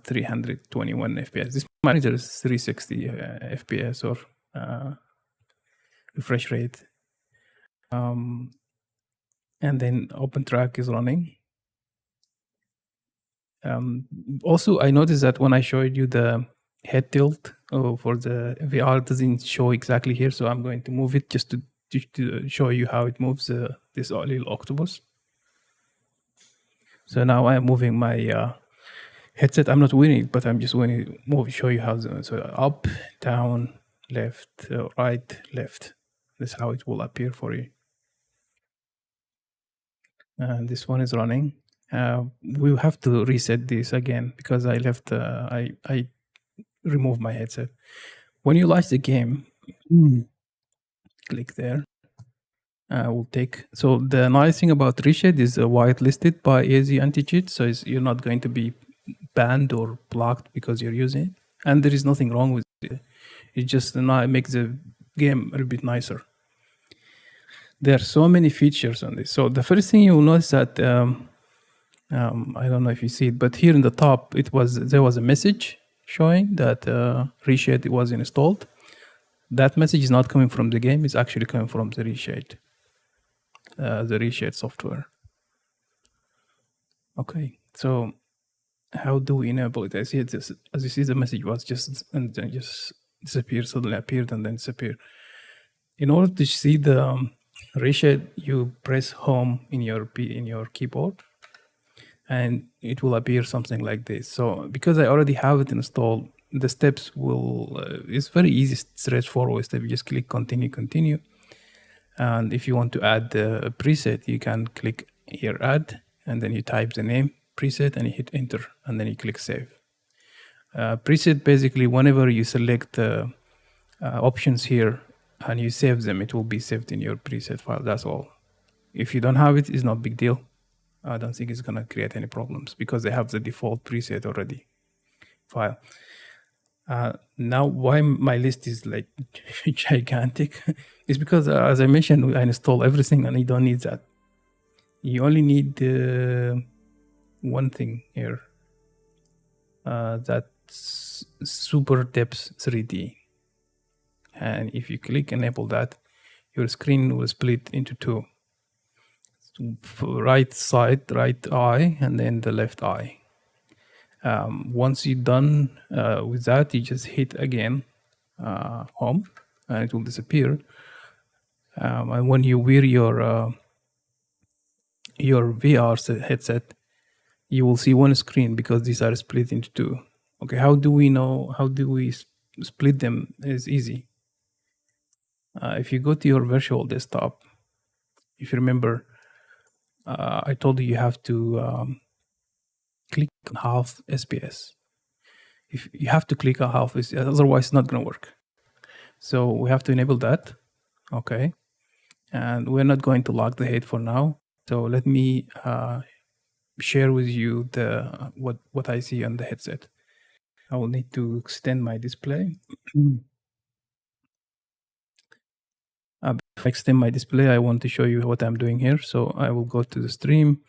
321 FPS. This monitor is 360 FPS or refresh rate. And then OpenTrack is running. Also, I noticed that when I showed you the head tilt for the VR, it doesn't show exactly here. So I'm going to move it just to show you how it moves this little octopus. So now I'm moving my headset. I'm not wearing it, but I'm just going to show you how. So up, down, left, right, left. That's how it will appear for you. And this one is running. We have to reset this again because I left. I removed my headset. When you launch the game, click there. Will take. So the nice thing about Reshade is whitelisted by AZ anti-cheat, so you're not going to be banned or blocked because you're using it, and there is nothing wrong with it. It just makes the game a little bit nicer. There are so many features on this. So the first thing you will notice that I don't know if you see it, but here in the top, there was a message showing that Reshade was installed. That message is not coming from the game; it's actually coming from the Reshade software. Okay, so how do we enable it? I see it as you see, the message was just and then just disappeared, suddenly appeared, and then disappeared. In order to see the Reshade, you press home in your keyboard, and it will appear something like this. So because I already have it installed, the steps will it's very easy, straightforward step. You just click continue, and if you want to add the preset, you can click here add, and then you type the name preset and you hit enter, and then you click save. Preset, basically whenever you select the options here and you save them, it will be saved in your preset file. That's all. If you don't have it, it's not a big deal. I don't think it's gonna create any problems because they have the default preset already file. Now, why my list is like gigantic is because, as I mentioned, I install everything and you don't need that. You only need one thing here. That's Super Depth 3D. And if you click enable that, your screen will split into two. Right side, right eye, and then the left eye. Once you're done with that, you just hit again home, and it will disappear. And when you wear your VR headset, you will see one screen because these are split into two. Okay, how do we know? How do we split them? It's easy. If you go to your virtual desktop, if you remember, I told you have to click on half SPS. If you have to click on half SPS, otherwise it's not going to work. So we have to enable that. Okay, and we're not going to lock the head for now. So let me share with you the what I see on the headset. I will need to extend my display. If I extend my display, I want to show you what I'm doing here. So I will go to the stream,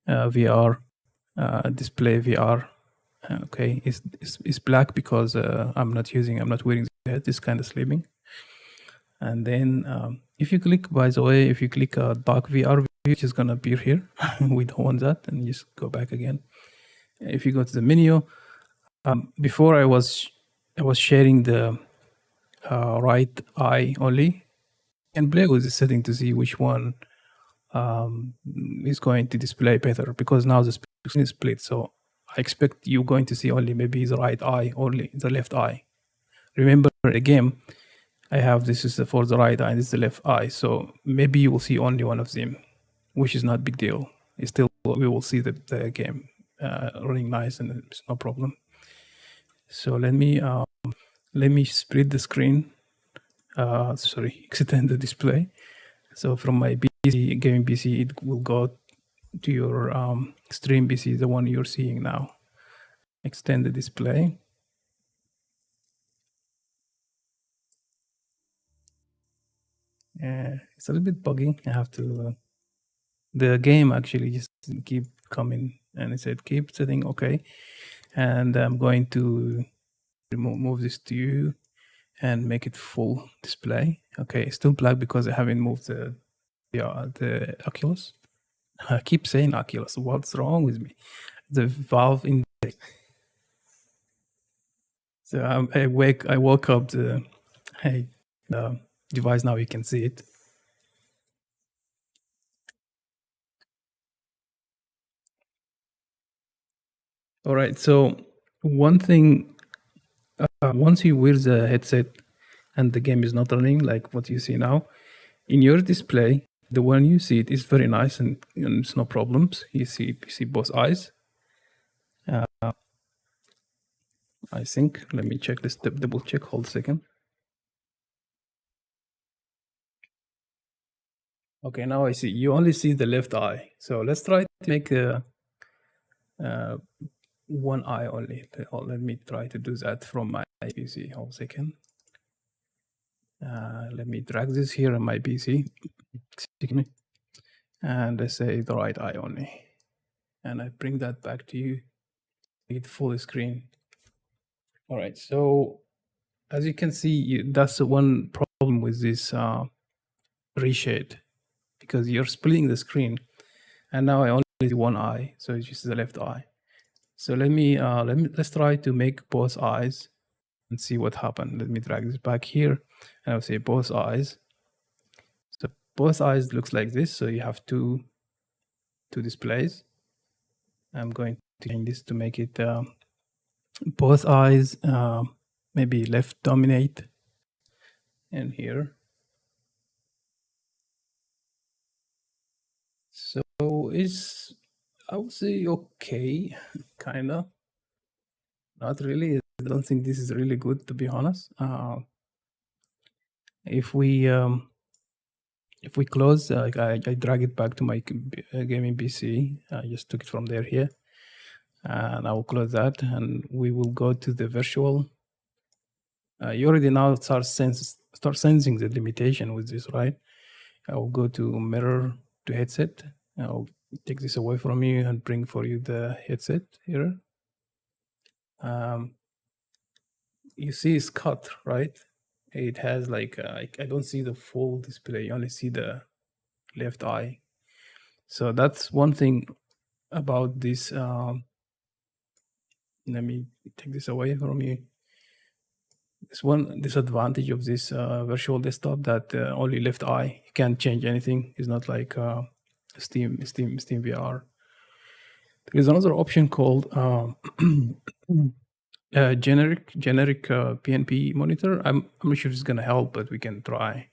VR, display VR. Okay, it's black because I'm not wearing the head. It's kind of sleeping. And then if you click, by the way, if you click dark VR, which is gonna appear here, we don't want that, and just go back again. If you go to the menu, before I was sharing the right eye only, and play with the setting to see which one is going to display better, because now the screen is split. So I expect you're going to see only maybe the right eye, only the left eye. Remember the game, I have this is for the right eye, and this is the left eye. So maybe you will see only one of them, which is not a big deal. It's still, we will see the game running nice, and it's no problem. So let me split the screen. Extend the display. So from my PC, gaming PC, it will go to your stream PC, the one you're seeing now. Extend the display. It's a little bit buggy. I have to. The game actually just keep coming, and it said keep setting okay. and I'm going to move this to you and make it full display. Okay, it's still black because I haven't moved the Oculus. I keep saying Oculus. What's wrong with me? The valve index. So I woke up the device. Now you can see it. All right. So one thing, once you wear the headset and the game is not running like what you see now, in your display, the one you see it is very nice and it's no problems. You see both eyes. I think. Let me check this. Double check. Hold a second. Okay, now I see. You only see the left eye. So let's try to make uh, one eye only. Let me try to do that from my PC. Hold a second. Let me drag this here on my PC. Excuse me. And let's say the right eye only. And I bring that back to you. Hit full screen. All right. So as you can see, that's the one problem with this reshade, because you're splitting the screen, and now I only see one eye, so it's just the left eye. So let's try to make both eyes and see what happened. Let me drag this back here, and I'll say both eyes. So both eyes looks like this. So you have two displays. I'm going to change this to make it both eyes maybe left dominate, and here. So it's, I would say, okay, kind of. Not really. I don't think this is really good, to be honest. If we close, I drag it back to my gaming PC. I just took it from there here, and I will close that, and we will go to the virtual. You already now start sensing the limitation with this, right? I will go to mirror to headset. I'll take this away from you and bring for you the headset here. You see it's cut, right? It has like I don't see the full display. You only see the left eye. So that's one thing about this. Let me take this away from you. It's one disadvantage of this virtual desktop, that only left eye. You can't change anything. It's not like Steam VR. There is another option called generic PNP monitor. I'm not sure if it's gonna help, but we can try.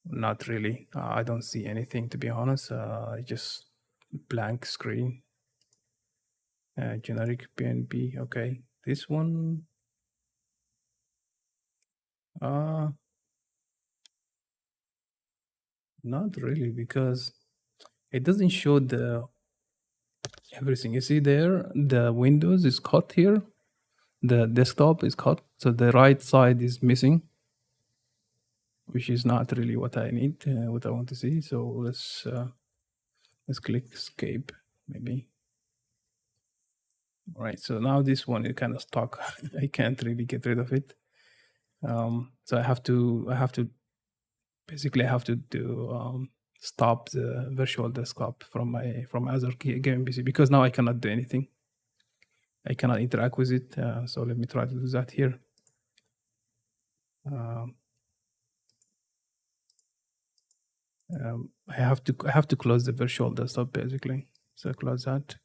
Not really. I don't see anything, to be honest. Just blank screen. Generic PNP. Okay, this one. Not really, because it doesn't show the everything. You see there, the Windows is cut here. The desktop is cut, so the right side is missing, which is not really what I need, what I want to see. So let's click escape, maybe. All right. So now this one is kind of stuck. I can't really get rid of it. So I have to basically I have to do stop the virtual desktop from my other gaming PC, because now I cannot do anything. I cannot interact with it. So let me try to do that here. I have to close the virtual desktop basically. So close that.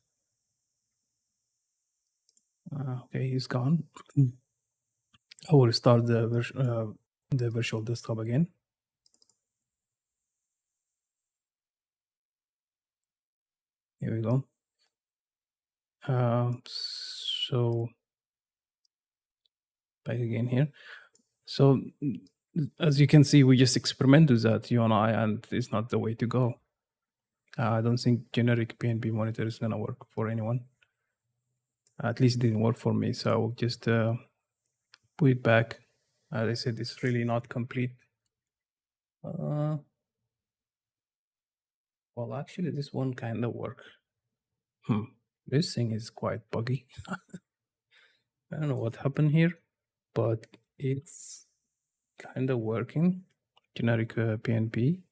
Okay, he's gone. I will start the virtual desktop again. Here we go. So back again here. So as you can see, we just experimented with that, you and I, and it's not the way to go. I don't think generic PNP monitor is gonna work for anyone. At least it didn't work for me. So I will just put it back. As I said, it's really not complete. Well, actually, this one kind of work. This thing is quite buggy. I don't know what happened here, but it's kind of working. Generic PNP.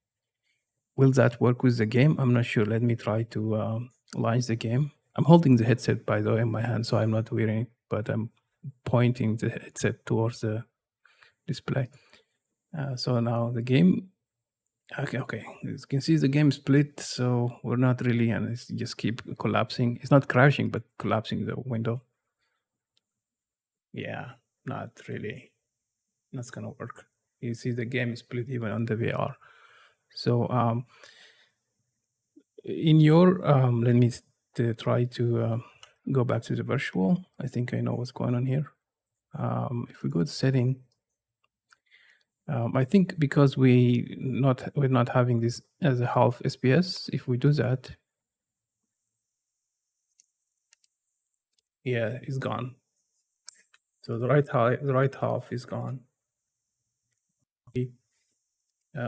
Will that work with the game? I'm not sure. Let me try to launch the game. I'm holding the headset, by the way, in my hand, so I'm not wearing it, but I'm pointing the headset towards the display. So now the game. Okay. As you can see, the game split, so we're not really, and it's just keep collapsing. It's not crashing, but collapsing the window. Yeah, not really. That's gonna work. You see, the game is split even on the VR. So in your let me try to go back to the virtual. I think I know what's going on here. If we go to setting, I think because we're not having this as a half SPS. If we do that, yeah, it's gone. So the right half is gone.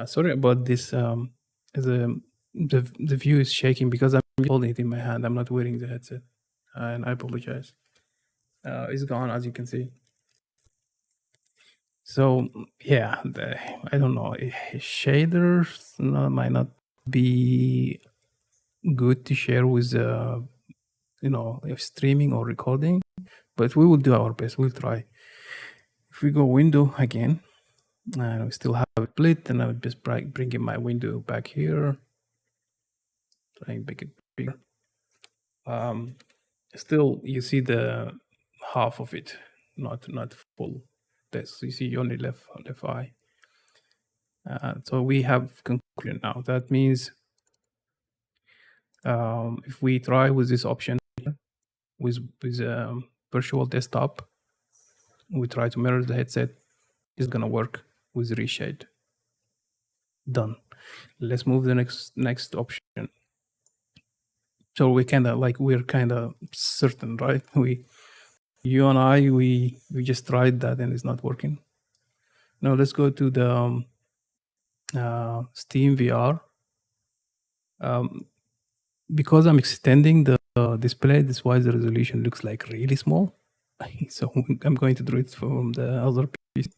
Sorry about this. The view is shaking because I'm holding it in my hand. I'm not wearing the headset, and I apologize. It's gone, as you can see. So yeah, I don't know. Shaders might not be good to share with streaming or recording, but we will do our best. We'll try. If we go window again, and we still have it split, and I'll just bring in my window back here. Try and make it bigger. Still, you see the half of it, not full. This you see only left eye. So we have conclusion now. That means if we try with this option with virtual desktop, we try to mirror the headset. It's gonna work with reshade. Done. Let's move the next option. So we're kind of certain, right? You and I, we just tried that and it's not working. Now let's go to the Steam VR. Because I'm extending the display, that's why the resolution looks like really small. So I'm going to do it from the other piece.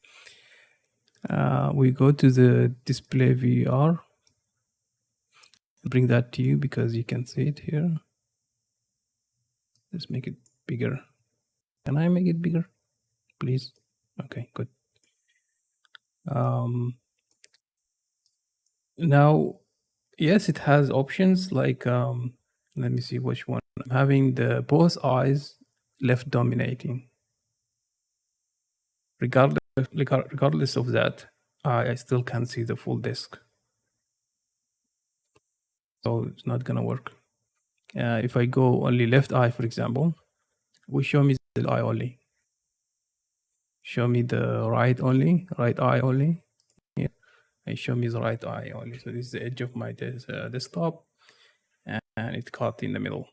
We go to the display VR. Bring that to you because you can see it here. Let's make it bigger. Can I make it bigger, please? Okay, good. Now, yes, it has options like let me see which one. I'm having the both eyes left dominating. Regardless of that, I still can't see the full disk. So it's not gonna work. If I go only left eye, for example, we show me the eye only. Show me the right eye only. Yeah, and show me the right eye only. So this is the edge of my desktop, and it caught in the middle.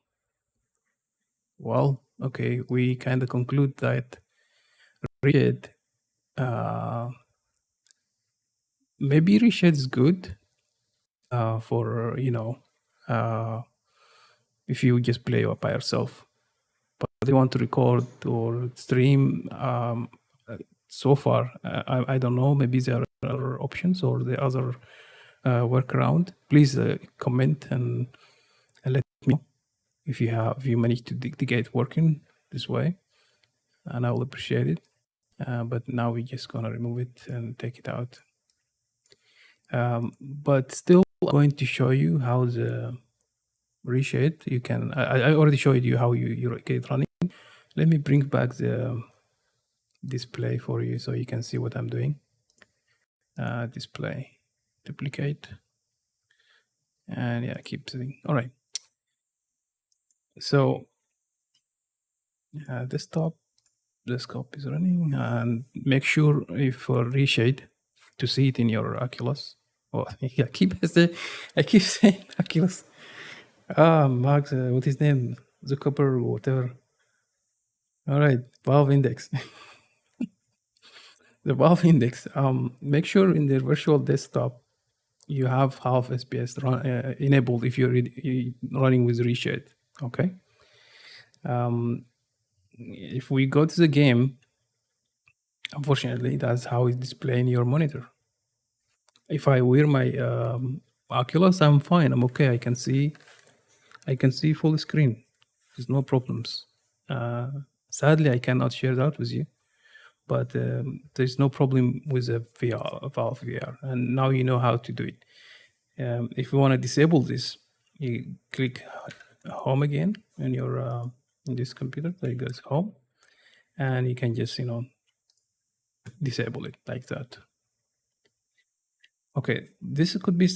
Well, okay, we kind of conclude that reshade, maybe reshade is good for if you just play by yourself. But if you want to record or stream, so far, I don't know. Maybe there are other options or the other workaround. Please comment and let me know if you manage to get working this way, and I will appreciate it. But now we're just gonna remove it and take it out. But still, I'm going to show you how the reshade you can. I already showed you how you get it running. Let me bring back the display for you so you can see what I'm doing. Display, duplicate, and yeah, keep setting. All right. So desktop is running, and make sure if for reshade to see it in your Oculus. Oh, yeah, I keep saying Oculus. Max, what is his name? Zuckerberg, whatever. All right, valveindex. The valve index. Make sure in the virtual desktop you have half SPS enabled if you're running with reshade. Okay. Um, if we go to the game, unfortunately, that's how it's displaying your monitor. If I wear my Oculus, I'm fine. I'm okay. I can see full screen. There's no problems. Uh, Sadly, I cannot share that with you, but there's no problem with a VR, a Valve VR, and now you know how to do it. If you want to disable this, you click home again in your in this computer. There goes home, and you can just disable it like that. Okay, this could be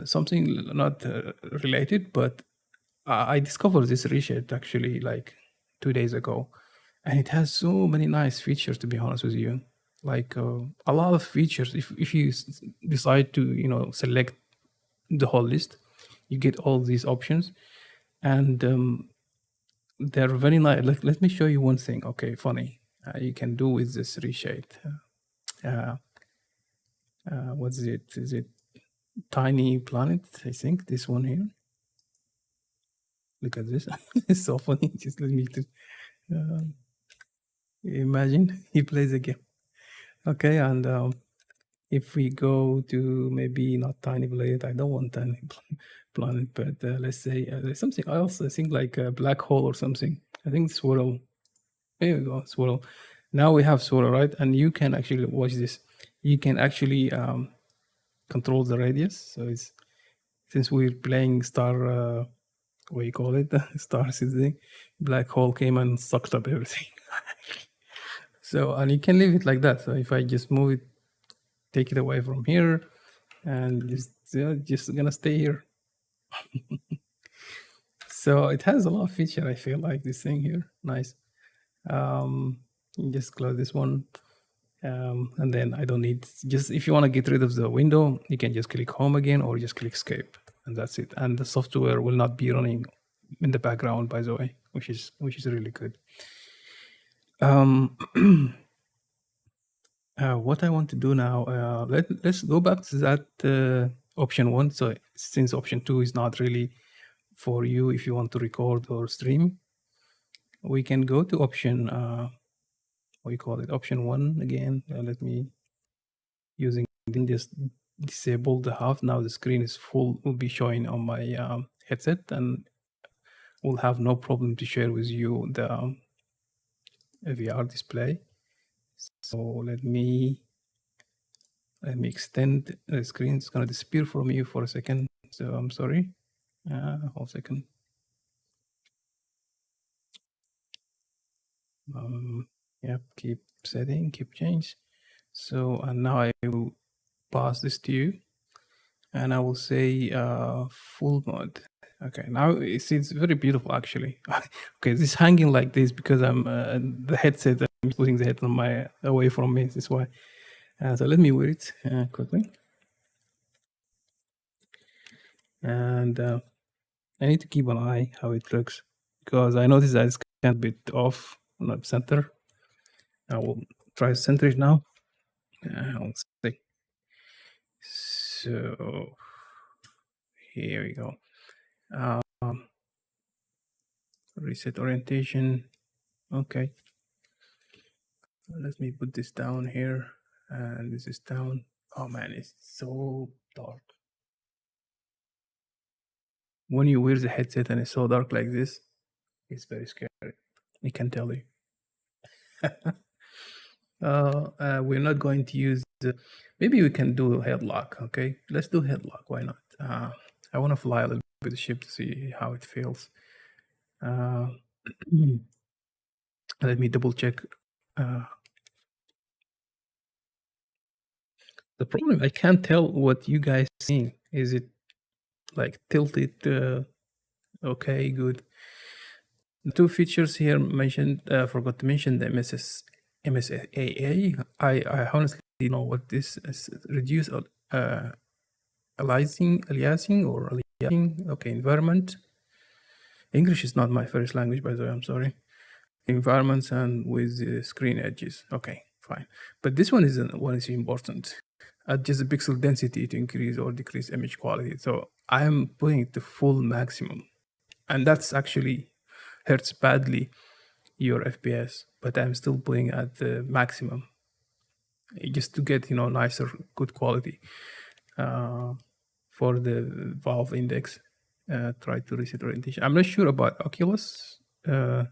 something not related, but I discovered this reshade actually like 2 days ago, and it has so many nice features. To be honest with you, like a lot of features. If you decide to select the whole list, you get all these options, and they're very nice. Let me show you one thing. Okay, funny. You can do with this reshade. Uh, what's it? Is it Tiny Planet? I think this one here. Look at this. It's so funny. Just let me to imagine he plays a game. Okay, and if we go to maybe not Tiny Planet, I don't want Tiny Planet, but let's say there's something else. I think like a black hole or something. I think Swirl. There we go, Swirl. Now we have Swirl, right? And you can actually watch this. You can actually control the radius. So it's since we're playing Star. What you call it, star citizen, black hole came and sucked up everything. So, and you can leave it like that. So if I just move it, take it away from here, and just gonna stay here. So it has a lot of feature. I feel like this thing here, nice. Just close this one, and then I don't need. Just if you want to get rid of the window, you can just click home again, or just click escape, and that's it. And the software will not be running in the background, by the way, which is really good. What I want to do now, let's go back to that option one. So since option two is not really for you if you want to record or stream, we can go to option, what you call it, option one again. Let me using just disable the half. Now the screen is full, will be showing on my headset, and we'll have no problem to share with you the VR display. So let me extend the screen. It's going to disappear from you for a second. So I'm sorry. 1 second. Yep, keep setting, keep change. So, and now I will pass this to you, and I will say full mode. Okay, now it's very beautiful actually. Okay, this hanging like this because I'm the headset. I'm putting the head on my away from me. This is why. So let me wear it quickly, and I need to keep an eye how it looks because I noticed that it's kind of a bit off, not center. I will try center it now. I'll see. So here we go. Reset orientation. Okay. Let me put this down here, and this is down. Oh man, it's so dark. When you wear the headset and it's so dark like this, it's very scary. I can tell you. We're not going to use maybe we can do headlock. Okay, let's do headlock. Why not? I want to fly a little bit with the ship to see how it feels. Let me double check. The problem, I can't tell what you guys seeing. Is it like tilted? Okay, good. The two features here mentioned, forgot to mention the MSAA. I honestly don't know what this is. Reduce aliasing or aliasing. Okay, environment. English is not my first language, by the way. I'm sorry. Environments and with the screen edges. Okay, fine. But this one is important. Adjust the pixel density to increase or decrease image quality. So I am putting it to full maximum, and that's actually hurts badly your FPS, but I'm still putting at the maximum just to get nicer, good quality. For the valve index, try to reset orientation. I'm not sure about Oculus. I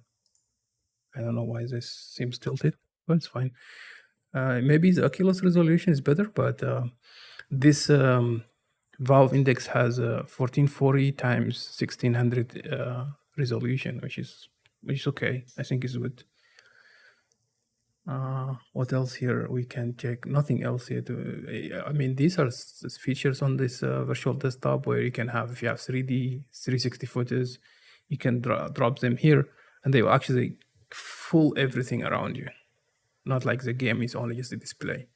don't know why this seems tilted, but it's fine. Maybe the Oculus resolution is better, but this valve index has a 1440 times 1600 resolution, which is okay. I think is good. What else here we can check? Nothing else here. I mean, these are features on this virtual desktop where you can have, if you have 3D 360 photos, you can drop them here, and they will actually fool everything around you. Not like the game is only just a display.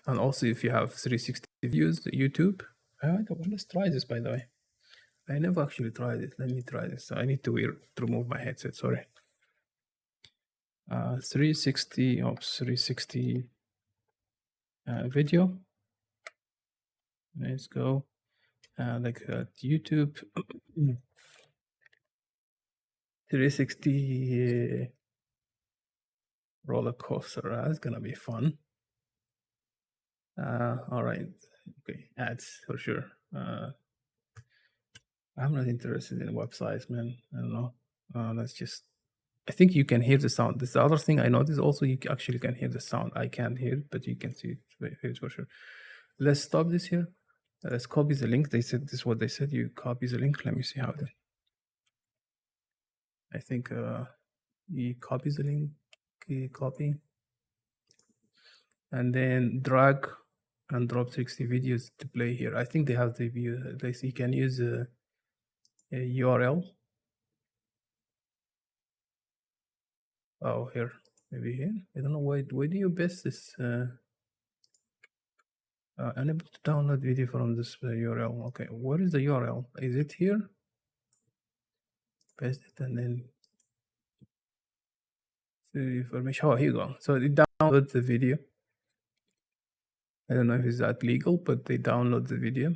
And also, if you have 360 views, YouTube. Let's try this, by the way. I never actually tried it. Let me try this. I need to remove my headset. Sorry. 360. Oops, 360 video. Let's go. Like YouTube. 360 roller coaster. That's gonna be fun. All right. Okay, ads for sure. I'm not interested in websites, man. I don't know. Let's just. I think you can hear the sound. This is the other thing I noticed. Also, you actually can hear the sound. I can't hear it, but you can see it for sure. Let's stop this here. Let's copy the link. They said this is what they said. You copy the link. Let me see how it. I think you copy the link. Copy, and then drag and drop 60 videos to play here. I think they have the view. You can use a URL. Oh, here, maybe here. I don't know why do you best this? Unable to download video from this URL. Okay, what is the URL? Is it here? Paste it and then the information. Oh, here you go. So it downloads the video. I don't know if it's that legal, but they download the video.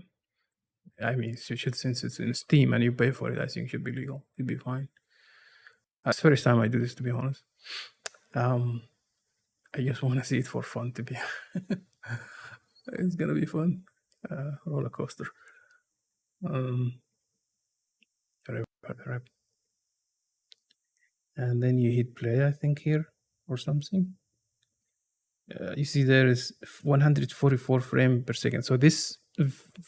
I mean, since it's in Steam and you pay for it, I think it should be legal. It'd be fine. That's the first time I do this, to be honest. I just want to see it for fun. To be, it's gonna be fun. Roller coaster. And then you hit play, I think here or something. You see there is 144 frame per second. So this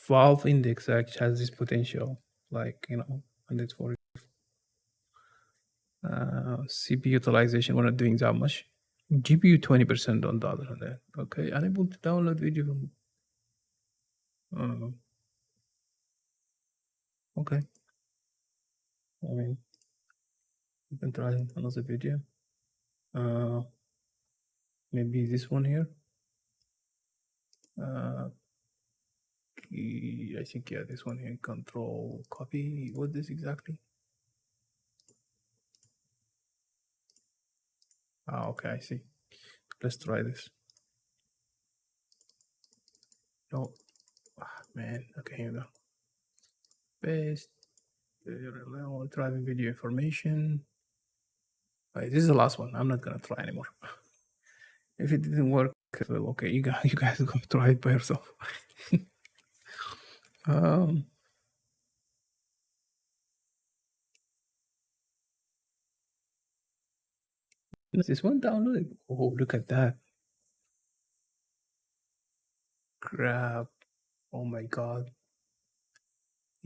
valve index actually has this potential, like 140. CPU utilization, we're not doing that much. GPU 20% on the other hand. Okay, unable to download video from. Okay. I mean, you can try another video. Maybe this one here. I think this one here. Control copy. What is exactly? Okay, I see. Let's try this. No, man. Okay, here we go. Paste. Driving video information. This is the last one. I'm not gonna try anymore. If it didn't work, well, okay, you guys go try it by yourself. Is this one downloaded? Oh, look at that. Crap. Oh my god.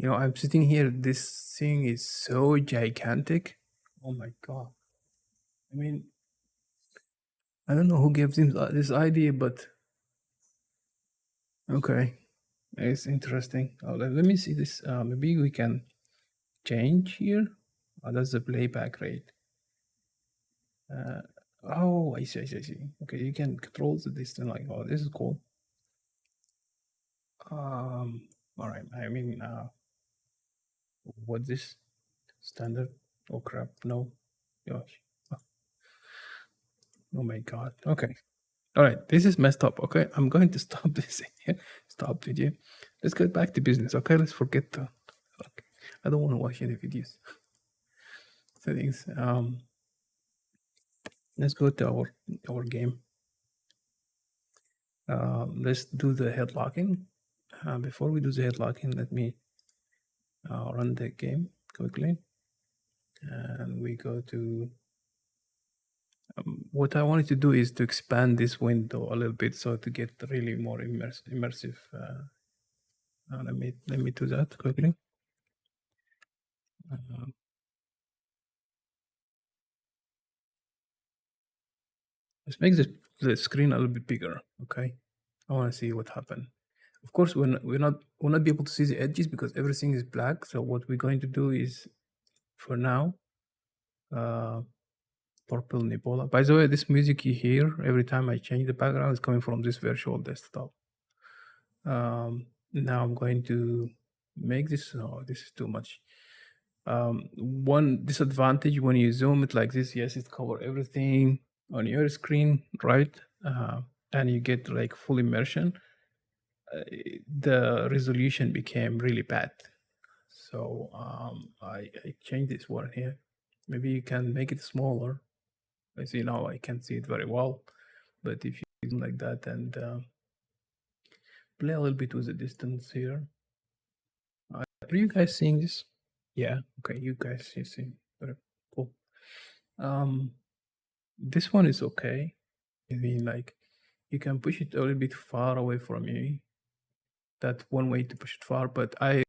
I'm sitting here. This thing is so gigantic. Oh my god. I mean, I don't know who gave him this idea, but okay. It's interesting. Let me see this. Maybe we can change here. That's the playback rate. I see. Okay, you can control the distance. Like, oh, this is cool. All right. I mean, what's this? Standard? Oh crap! No. Gosh. Oh my god. Okay. All right. This is messed up. Okay, I'm going to stop this here. Stop video. Let's get back to business. Okay, let's forget the. Okay. I don't want to watch any videos. settings. Let's go to our game. Let's do the head locking. Before we do the head locking, let me run the game quickly, and we go to. What I wanted to do is to expand this window a little bit so to get really more immersive. Let me do that quickly. Uh, let's make the screen a little bit bigger. Okay, I want to see what happened. Of course, we'll not be able to see the edges because everything is black. So what we're going to do is, for now, uh, purple Nibola. By the way, this music you hear every time I change the background is coming from this virtual desktop. Now I'm going to make this. Oh, this is too much. One disadvantage when you zoom it like this, yes, it cover everything on your screen, right? And you get like full immersion. The resolution became really bad. So I changed this one here. Maybe you can make it smaller. I see now I can see it very well. But if you do like that and play a little bit with the distance here. Are you guys seeing this? Yeah. Okay. You guys see. Very cool. Um, this one is okay. I mean, like, you can push it a little bit far away from you. That's one way to push it far. But I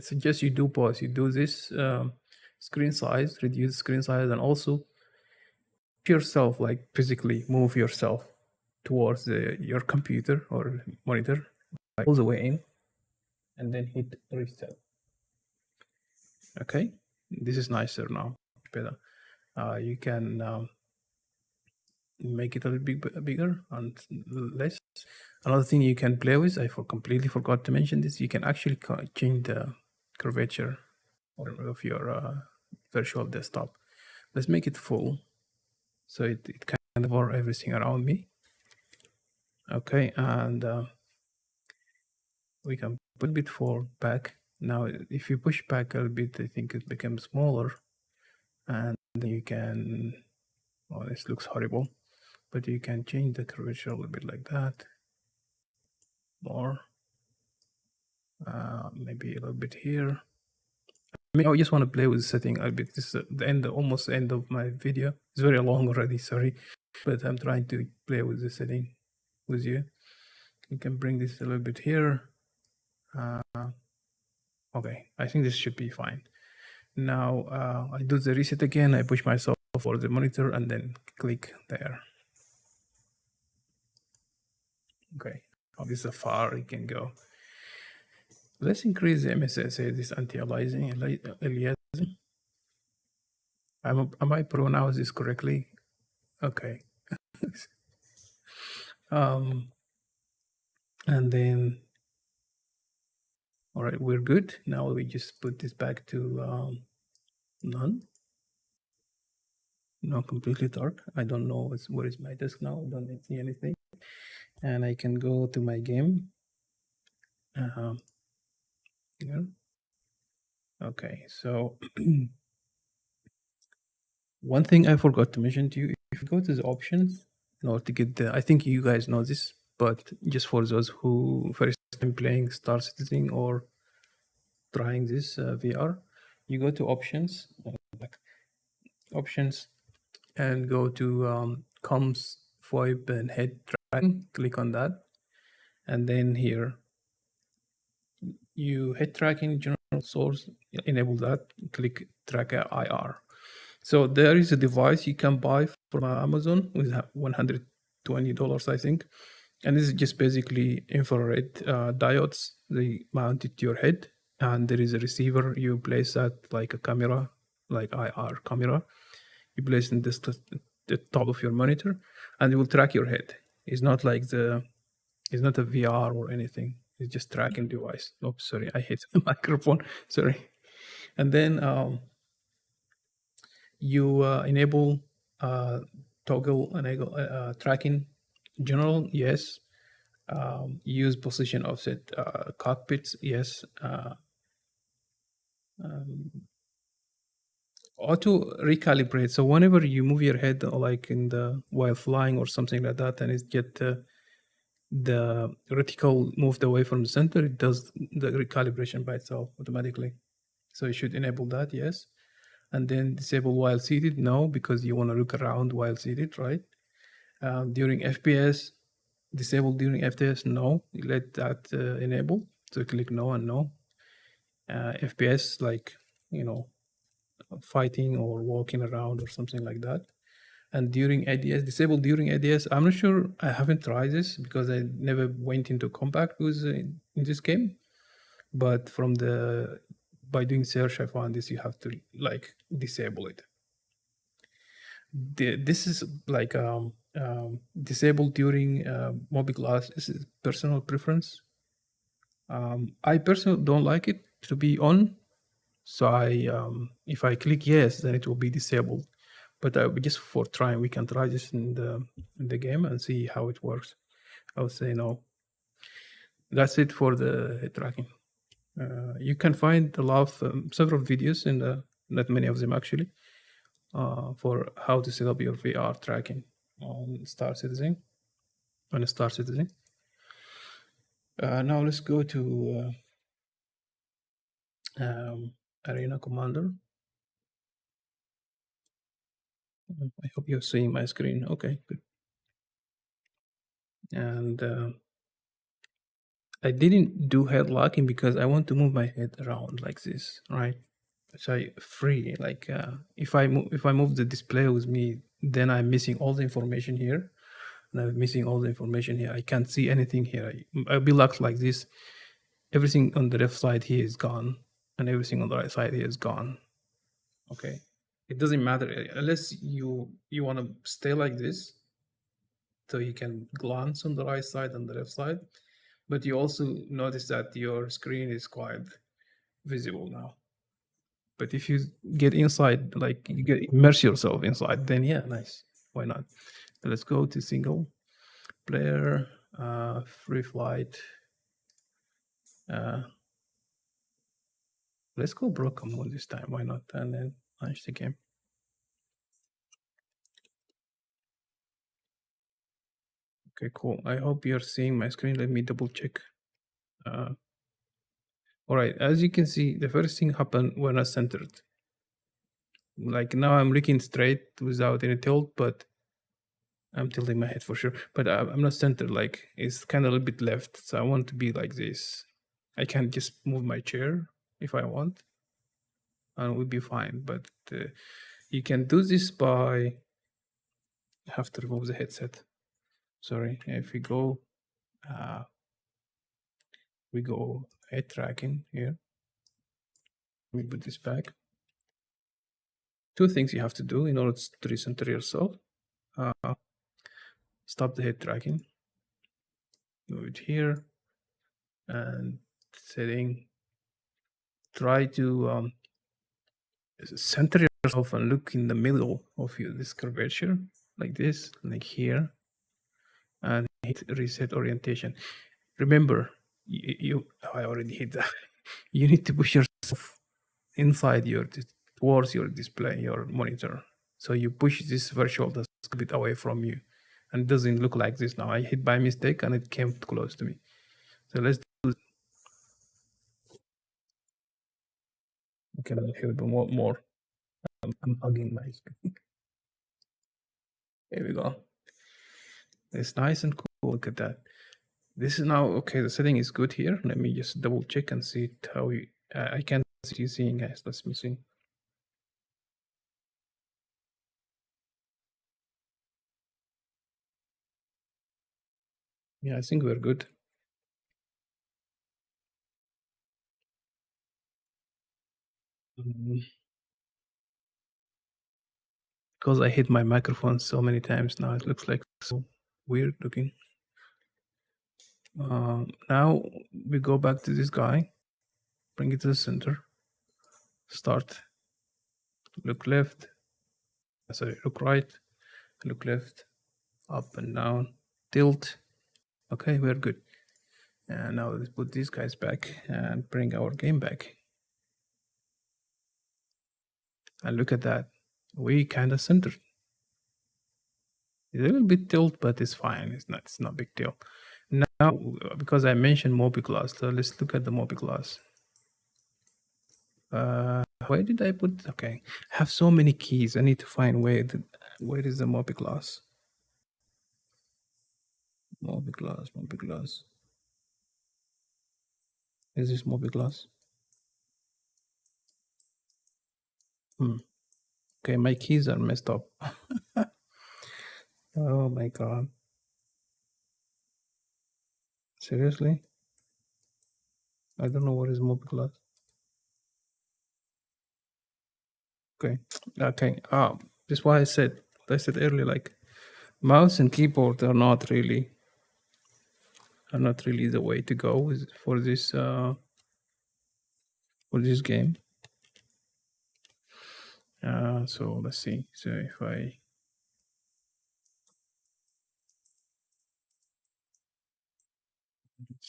suggest you do pause. You do this screen size, reduce screen size, and also yourself, like physically move yourself towards your computer or monitor, like all the way in, and then hit reset. Okay, this is nicer now, better. You can make it a little bit bigger and less. Another thing you can play with, completely forgot to mention this, you can actually change the curvature of your virtual desktop. Let's make it full so it can cover everything around me. Okay, and we can put a bit for back. Now, if you push back a little bit, I think it becomes smaller, and then you can. Oh, this looks horrible, but you can change the curvature a little bit like that. More, maybe a little bit here. I mean, I just want to play with the setting a bit. This is the end, almost the end of my video. It's very long already, sorry, but I'm trying to play with the setting with you. You can bring this a little bit here. Okay, I think this should be fine. Now I do the reset again. I push myself for the monitor and then click there. Okay, how this is far it can go. Let's increase the MSSA, this anti-aliasing. Am I pronounce this correctly? Okay. And then, all right, we're good. Now we just put this back to none. No, completely dark. I don't know where is my desk now. I don't see anything. And I can go to my game. Yeah. Okay, so one thing I forgot to mention to you, if you go to the options in order to get I think you guys know this, but just for those who first time playing Star Citizen or trying this VR, you go to options, like options, and go to comms, VoIP, and head tracking. Click on that, and then here you head tracking general source, enable that. Click track IR. So there is a device you can buy from Amazon with $120, I think. And this is just basically infrared diodes. They mount it to your head, and there is a receiver. You place that like a camera, like IR camera. You place in the top of your monitor, and it will track your head. It's not like it's not a VR or anything. It's just tracking device. Oh, sorry, I hit the microphone. Sorry. And then you enable toggle enable tracking general, yes. Use position offset cockpits, yes. auto recalibrate. So whenever you move your head, like in the while flying or something like that, and it get the reticle moved away from the center, it does the recalibration by itself automatically. So you should enable that, yes. And then disable while seated, no, because you want to look around while seated, right? During FPS, disable during FPS, no. You let that enable. So click no and no. FPS, like, you know, fighting or walking around or something like that. And during ADS, disable during ADS. I'm not sure. I haven't tried this because I never went into combat with in this game. But from the by doing search, I found this. You have to like disable it. This is like disabled during Mobi Glass. This is personal preference. I personally don't like it to be on. So if I click yes, then it will be disabled. But just for trying, we can try this in the game and see how it works. I would say no. That's it for the head tracking. You can find a lot of several videos in the not many of them actually for how to set up your VR tracking on Star Citizen on Star Citizen. Now let's go to Arena Commander. I hope you're seeing my screen. Okay, good. And I didn't do head locking because I want to move my head around like this, right? So free, like if I move the display with me, then I'm missing all the information here, and I'm missing all the information here. I can't see anything here. I'll be locked like this. Everything on the left side here is gone, and everything on the right side here is gone. Okay, it doesn't matter unless you want to stay like this, so you can glance on the right side and the left side. But you also notice that your screen is quite visible now. But if you get inside, like you get immerse yourself inside, then yeah, nice. Why not? So let's go to single player, free flight. Uh, let's go broken mode this time. Why not? And then launch the game. Okay, cool. I hope you're seeing my screen. Let me double check. All right, as you can see, the first thing happened when I centered. Like now I'm looking straight without any tilt, but I'm tilting my head for sure. But I'm not centered, like it's kind of a little bit left. So I want to be like this. I can just move my chair if I want, and it would be fine. But you can do this by, I have to remove the headset. Sorry, if we go head tracking here. We put this back. Two things you have to do in order to recenter yourself. Stop the head tracking. Move it here, and setting. Try to center yourself and look in the middle of this curvature, like this, like here, and hit reset orientation. Remember, I already hit that. You need to push yourself inside towards your display, your monitor. So you push this virtual desk a bit away from you, and it doesn't look like this now. I hit by mistake and it came close to me. So let's do. Okay, a little bit more. I'm hugging my screen. There we go. It's nice and cool. Look at that. This is now okay. The setting is good here. Let me just double check and see it how you. I can't see you seeing, guys. That's missing. Yeah, I think we're good. Because I hit my microphone so many times now, it looks like so weird looking. Now we go back to this guy, bring it to the center, start, look left, sorry, look right, look left, up and down, tilt. Okay, we're good. And now let's put these guys back and bring our game back. And look at that. We kind of centered. It's a little bit tilt, but it's fine. It's not big deal. Now, because I mentioned Mobi class, so let's look at the Mobi class. Where did I put? Okay, I have so many keys. I need to find where is the Mobi class. Mobi class, Mobi class. Is this Mobi class? Okay, my keys are messed up. Oh my god. Seriously? I don't know what is Mobi class. Okay. Okay. This is why what I said earlier, like mouse and keyboard are not really the way to go for this game. So let's see. So if I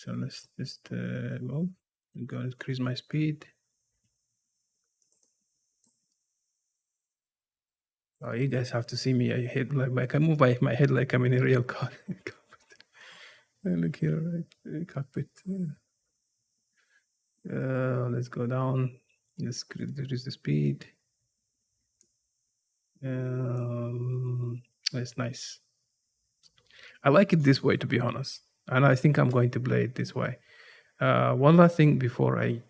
let's just well, I'm gonna increase my speed. Oh, you guys have to see me. I hit like I can move my head like I'm in a real car. Look here, right? Cockpit. Let's go down. Let's reduce the speed. That's nice. I like it this way, to be honest, and I think I'm going to play it this way. One last thing before I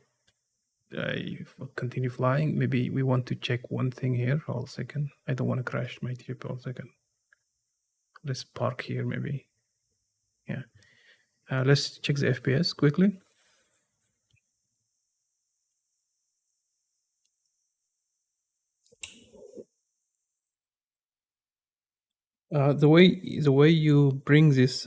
continue flying. Maybe we want to check one thing here. Hold a second. I don't want to crash my trip. Hold a second. Let's park here, maybe. Yeah. Let's check the FPS quickly. The way you bring this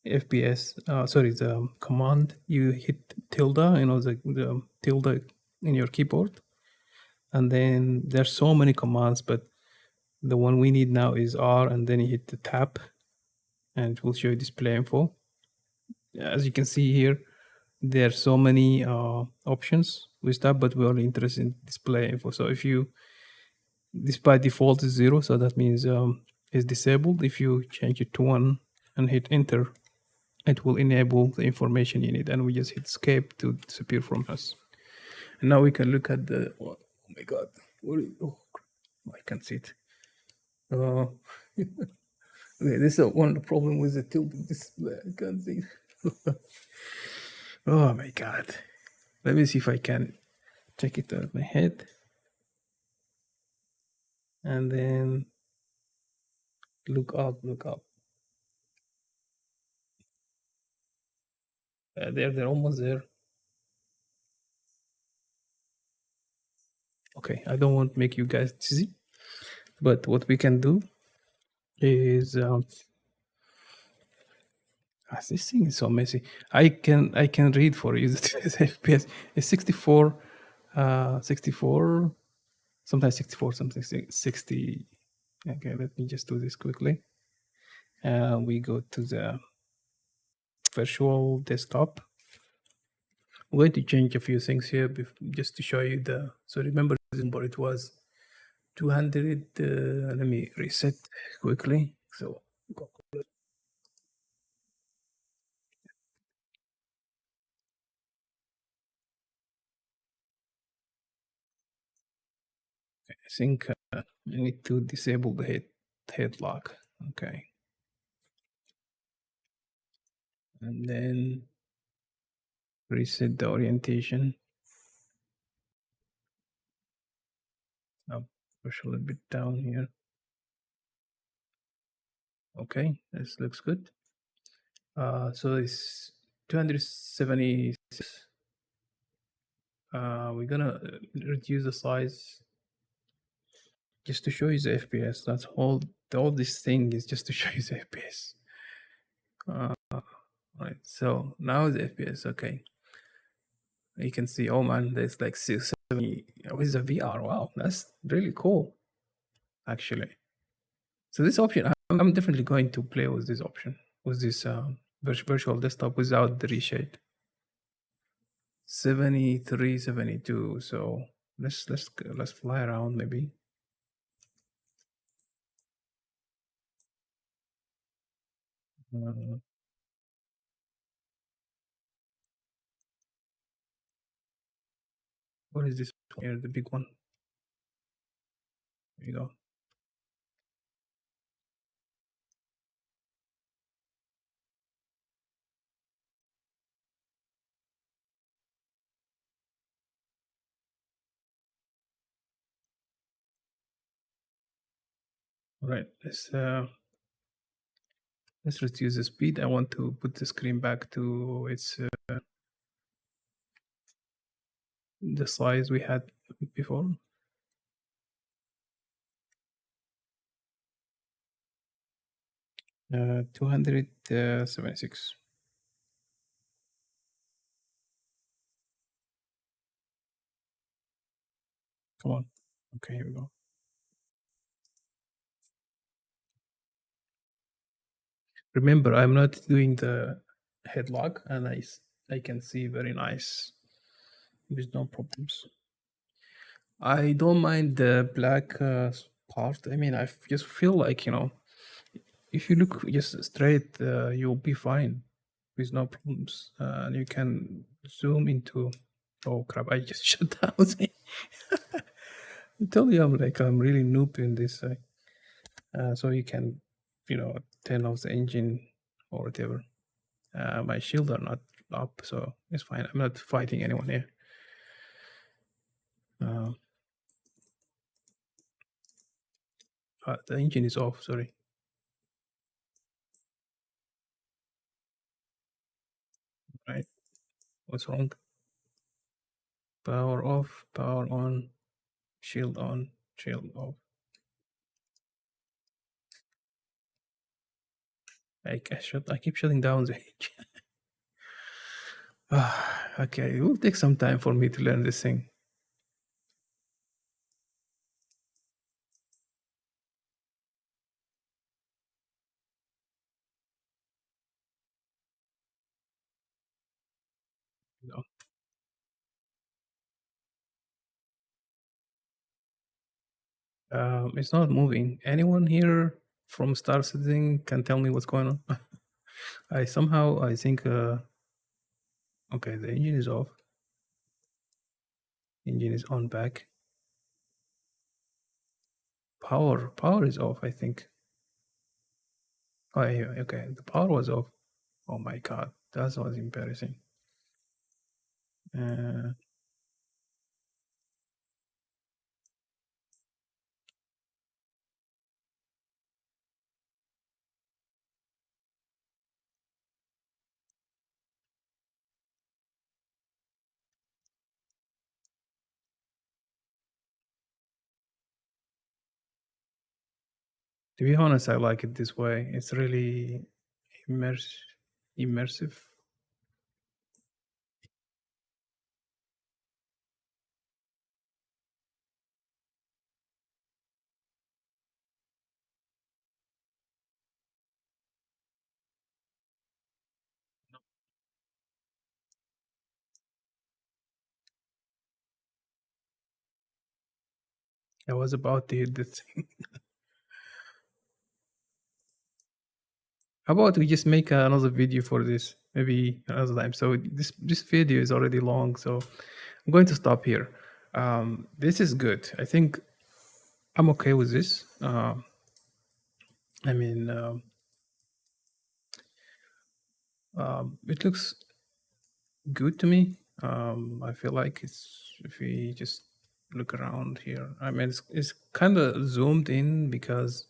FPS, sorry, the command, you hit tilde, the tilde in your keyboard, and then there's so many commands, but the one we need now is R, and then you hit the tab, and it will show you display info. As you can see here, there are so many options with tab, but we're only interested in display info. So if this by default is 0, so that means it's disabled. If you change it to 1 and hit enter, it will enable the information you need, and we just hit escape to disappear from us. And now we can look at the, oh my god, I can't see it. Okay, this is one of the problem with the tilted display. I can't see. Oh my god. Let me see if I can take it out of my head. And then look up. They're almost there. Okay, I don't want to make you guys dizzy, but what we can do is this thing is so messy. I can read for you. The FPS is 64, 64, sometimes 64, sometimes 60. Okay, let me just do this quickly. We go to the virtual desktop. I'm going to change a few things here just to show you the. So remember, it was 200. Let me reset quickly. So I think I need to disable the head lock. Okay, and then reset the orientation. I'll push a little bit down here. Okay, this looks good. So it's 276. We're gonna reduce the size just to show you the FPS. That's all this thing is, just to show you the FPS. Right, so now the FPS, okay. You can see, oh man, there's like 670 with the VR. Wow, that's really cool, actually. So this option, I'm definitely going to play with this option, with this virtual desktop without the reshade. 73, 72. So Let's fly around maybe. Uh, what is this here? The big one. There you go. All right. Let's reduce the speed. I want to put the screen back to its the size we had before. 276. Come on. Okay, here we go. Remember, I'm not doing the headlock, and I can see very nice. There's no problems. I don't mind the black part. I mean, just feel like, if you look just straight, you'll be fine with no problems. And you can zoom into. Oh crap! I just shut down. I tell you, I'm really noob in this. So you can, turn off the engine or whatever. My shield are not up, so it's fine. I'm not fighting anyone here. Uh, the engine is off. Sorry. Right. What's wrong? Power off. Power on. Shield on. Shield off. I keep shutting down the engine. Okay, it will take some time for me to learn this thing. No. It's not moving. Anyone here from Star Citizen can tell me what's going on? I think okay, the engine is off. Engine is on back. Power is off, I think. Oh yeah, okay. The power was off. Oh my god, that was embarrassing. Uh, to be honest, I like it this way. It's really immers- immersive. I was about to hit the thing. How about we just make another video for this? Maybe another time. So this video is already long, so I'm going to stop here. This is good. I think I'm okay with this. I mean, it looks good to me. I feel like it's if we just look around here. I mean, it's kind of zoomed in because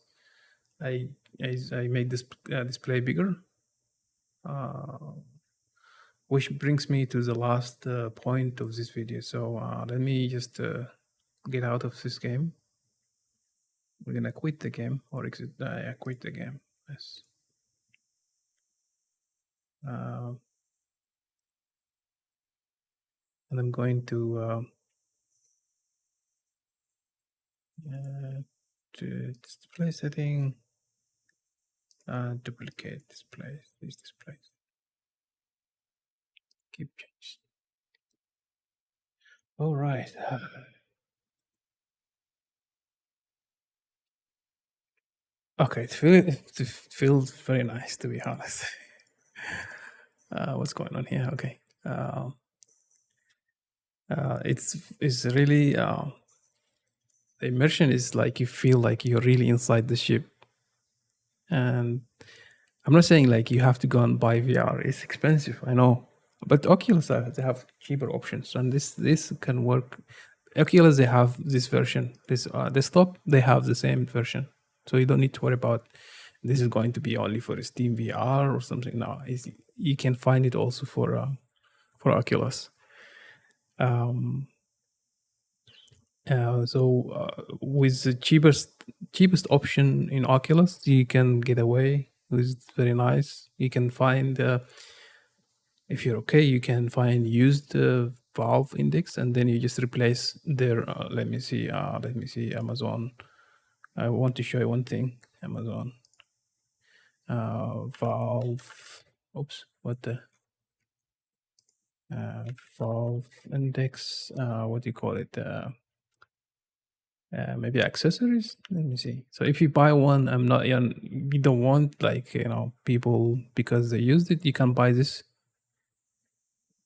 I I made this display bigger, uh, which brings me to the last point of this video. So let me just get out of this game. We're gonna quit the game or exit. Yeah, quit the game. Yes. Uh, and I'm going uh, to display setting, duplicate display. These displays. Keep change. All right. Okay, it feels very nice, to be honest. What's going on here? Okay. It's really the immersion is like you feel like you're really inside the ship. And I'm not saying like you have to go and buy VR. It's expensive, I know, but Oculus they have cheaper options, and this can work. Oculus they have this version, this desktop they have the same version, so you don't need to worry about this is going to be only for Steam VR or something. No, you can find it also for Oculus. With the cheapest option in Oculus, you can get away with very nice. You can find if you're okay, you can find used Valve index, and then you just replace their. Let me see. Let me see. Amazon. I want to show you one thing. Amazon. Valve. Oops. What the? Valve index. What do you call it? Maybe accessories. Let me see. So if you buy one, I'm not. You don't want like people because they used it. You can buy this.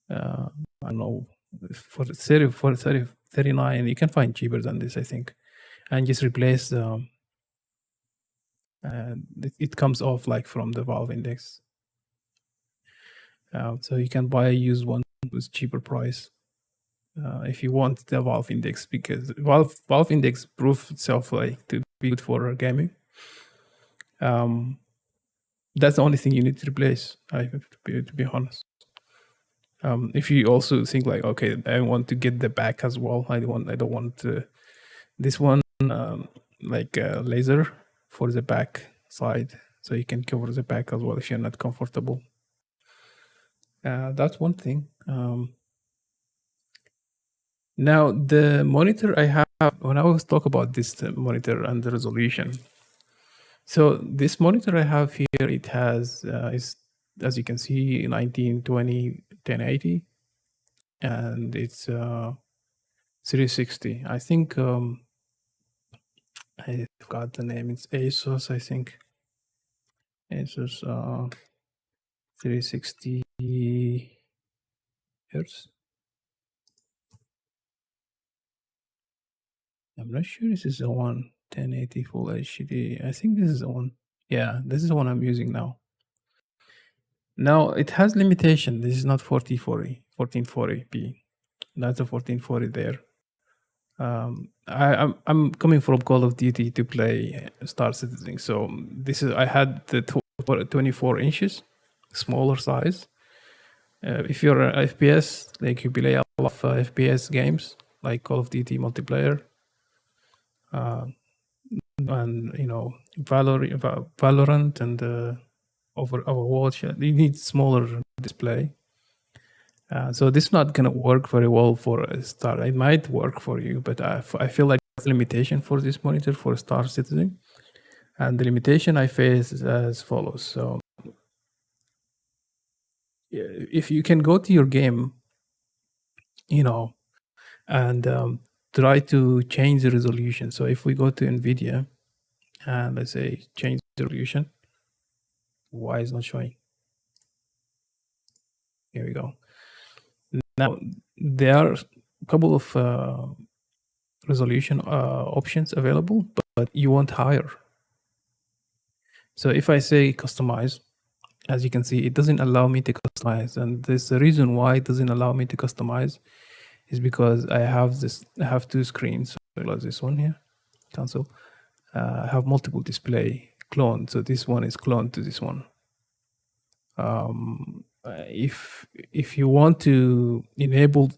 I don't know for 39. You can find cheaper than this, I think, and just replace the. It comes off like from the Valve index. So you can buy a used one with cheaper price. If you want the Valve index, because Valve index proved itself like to be good for gaming. That's the only thing you need to replace. I have to be honest. If you also think like, okay, I want to get the back as well. I don't want this one like laser for the back side, so you can cover the back as well if you're not comfortable. That's one thing. Now the monitor I have, when I was talk about this monitor and the resolution. So this monitor I have here, it has is, as you can see, 1920 1080, and it's 360. I think I forgot the name. It's ASUS, I think. ASUS 360 hertz. I'm not sure this is the one. 1080 full HD. I think this is the one. Yeah, this is the one I'm using now. Now it has limitation. This is not 1440p. That's a 1440 there. I'm coming from Call of Duty to play Star Citizen, so this is I had the 24 inches, smaller size. If you're an FPS, like you play a lot of FPS games like Call of Duty multiplayer, and Valorant and Overwatch, you need smaller display. So this is not gonna work very well for a Star. It might work for you, but I feel like there's a limitation for this monitor for Star Citizen, and the limitation I face is as follows. So if you can go to your game, and try to change the resolution. So if we go to NVIDIA and let's say change the resolution, why is not showing? Here we go. Now there are a couple of resolution options available, but you want higher. So if I say customize, as you can see, it doesn't allow me to customize, and there's a reason why it doesn't allow me to customize is because I have two screens. So this one here, cancel. I have multiple display cloned, so this one is cloned to this one. If you want to enable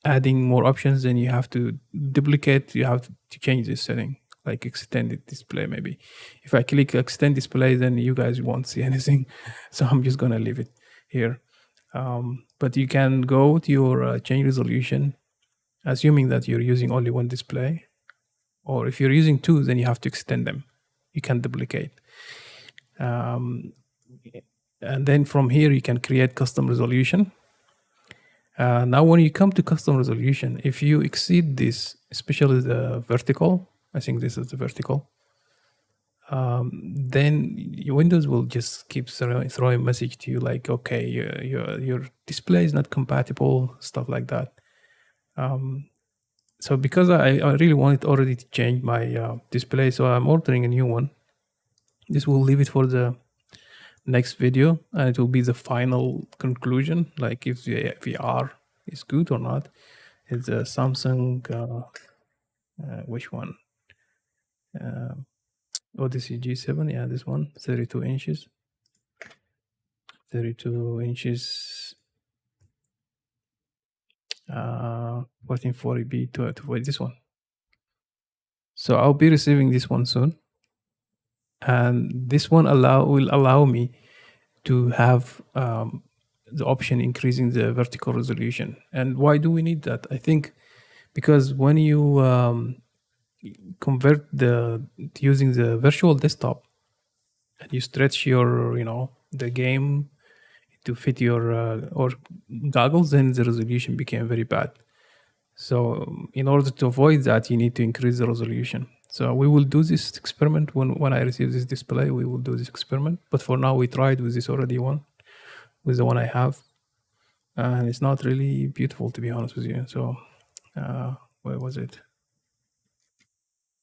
adding more options, then you have to duplicate. You have to change this setting, like extended display. Maybe if I click extend display, then you guys won't see anything. So I'm just gonna leave it here. But you can go to your change resolution, assuming that you're using only one display, or if you're using two, then you have to extend them. You can duplicate. And then from here, you can create custom resolution. Now, when you come to custom resolution, if you exceed this, especially the vertical, I think this is the vertical. then your Windows will just keep throwing message to you like, okay, your display is not compatible, stuff like that. So because I really wanted already to change my display, so I'm ordering a new one. This will leave it for the next video, and it will be the final conclusion, like if the VR is good or not. It's a Samsung, which one? Odyssey G7, yeah, this one, 32 inches. 32 inches, 1440p to this one. So I'll be receiving this one soon, and this one will allow me to have the option increasing the vertical resolution. And why do we need that? I think because when you convert using the virtual desktop and you stretch your the game to fit your or goggles, then the resolution became very bad. So in order to avoid that, you need to increase the resolution. So we will do this experiment when I receive this display. We will do this experiment. But for now, we tried with this already with the one I have, and it's not really beautiful, to be honest with you. So where was it?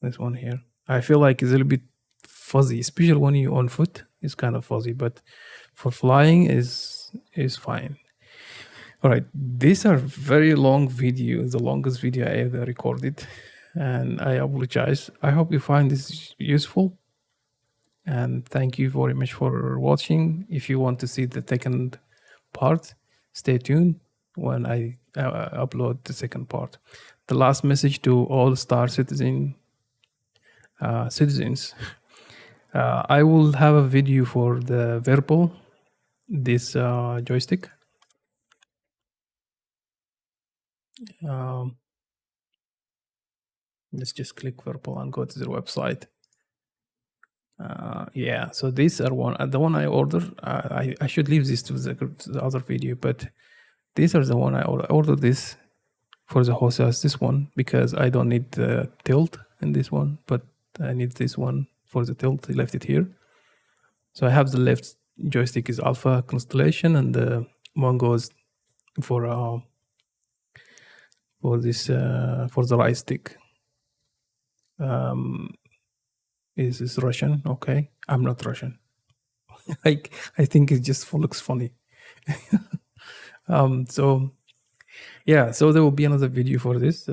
This one here. I feel like it's a little bit fuzzy, especially when you're on foot. It's kind of fuzzy, but for flying is fine. All right, these are very long videos, the longest video I ever recorded, and I apologize. I hope you find this useful, and thank you very much for watching. If you want to see the second part, stay tuned when I upload the second part. The last message to all citizens. I will have a video for the Verbal, this joystick. Let's just click Verbal and go to their website. Yeah, so these are the one I ordered. I should leave this to the other video, but these are the one I ordered this for the host as this one because I don't need the tilt in this one, but I need this one for the tilt. I left it here. So I have the left joystick is Alpha Constellation, and the Mongo's for this for the right stick. Is Russian? Okay, I'm not Russian. I think it just looks funny. So yeah, so there will be another video for this.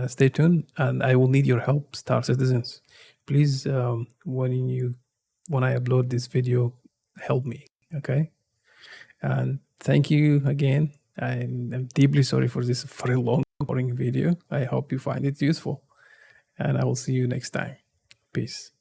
Stay tuned, and I will need your help, Star Citizens. Please, when I upload this video, help me, okay? And thank you again. I'm deeply sorry for this very long, boring video. I hope you find it useful, and I will see you next time. Peace.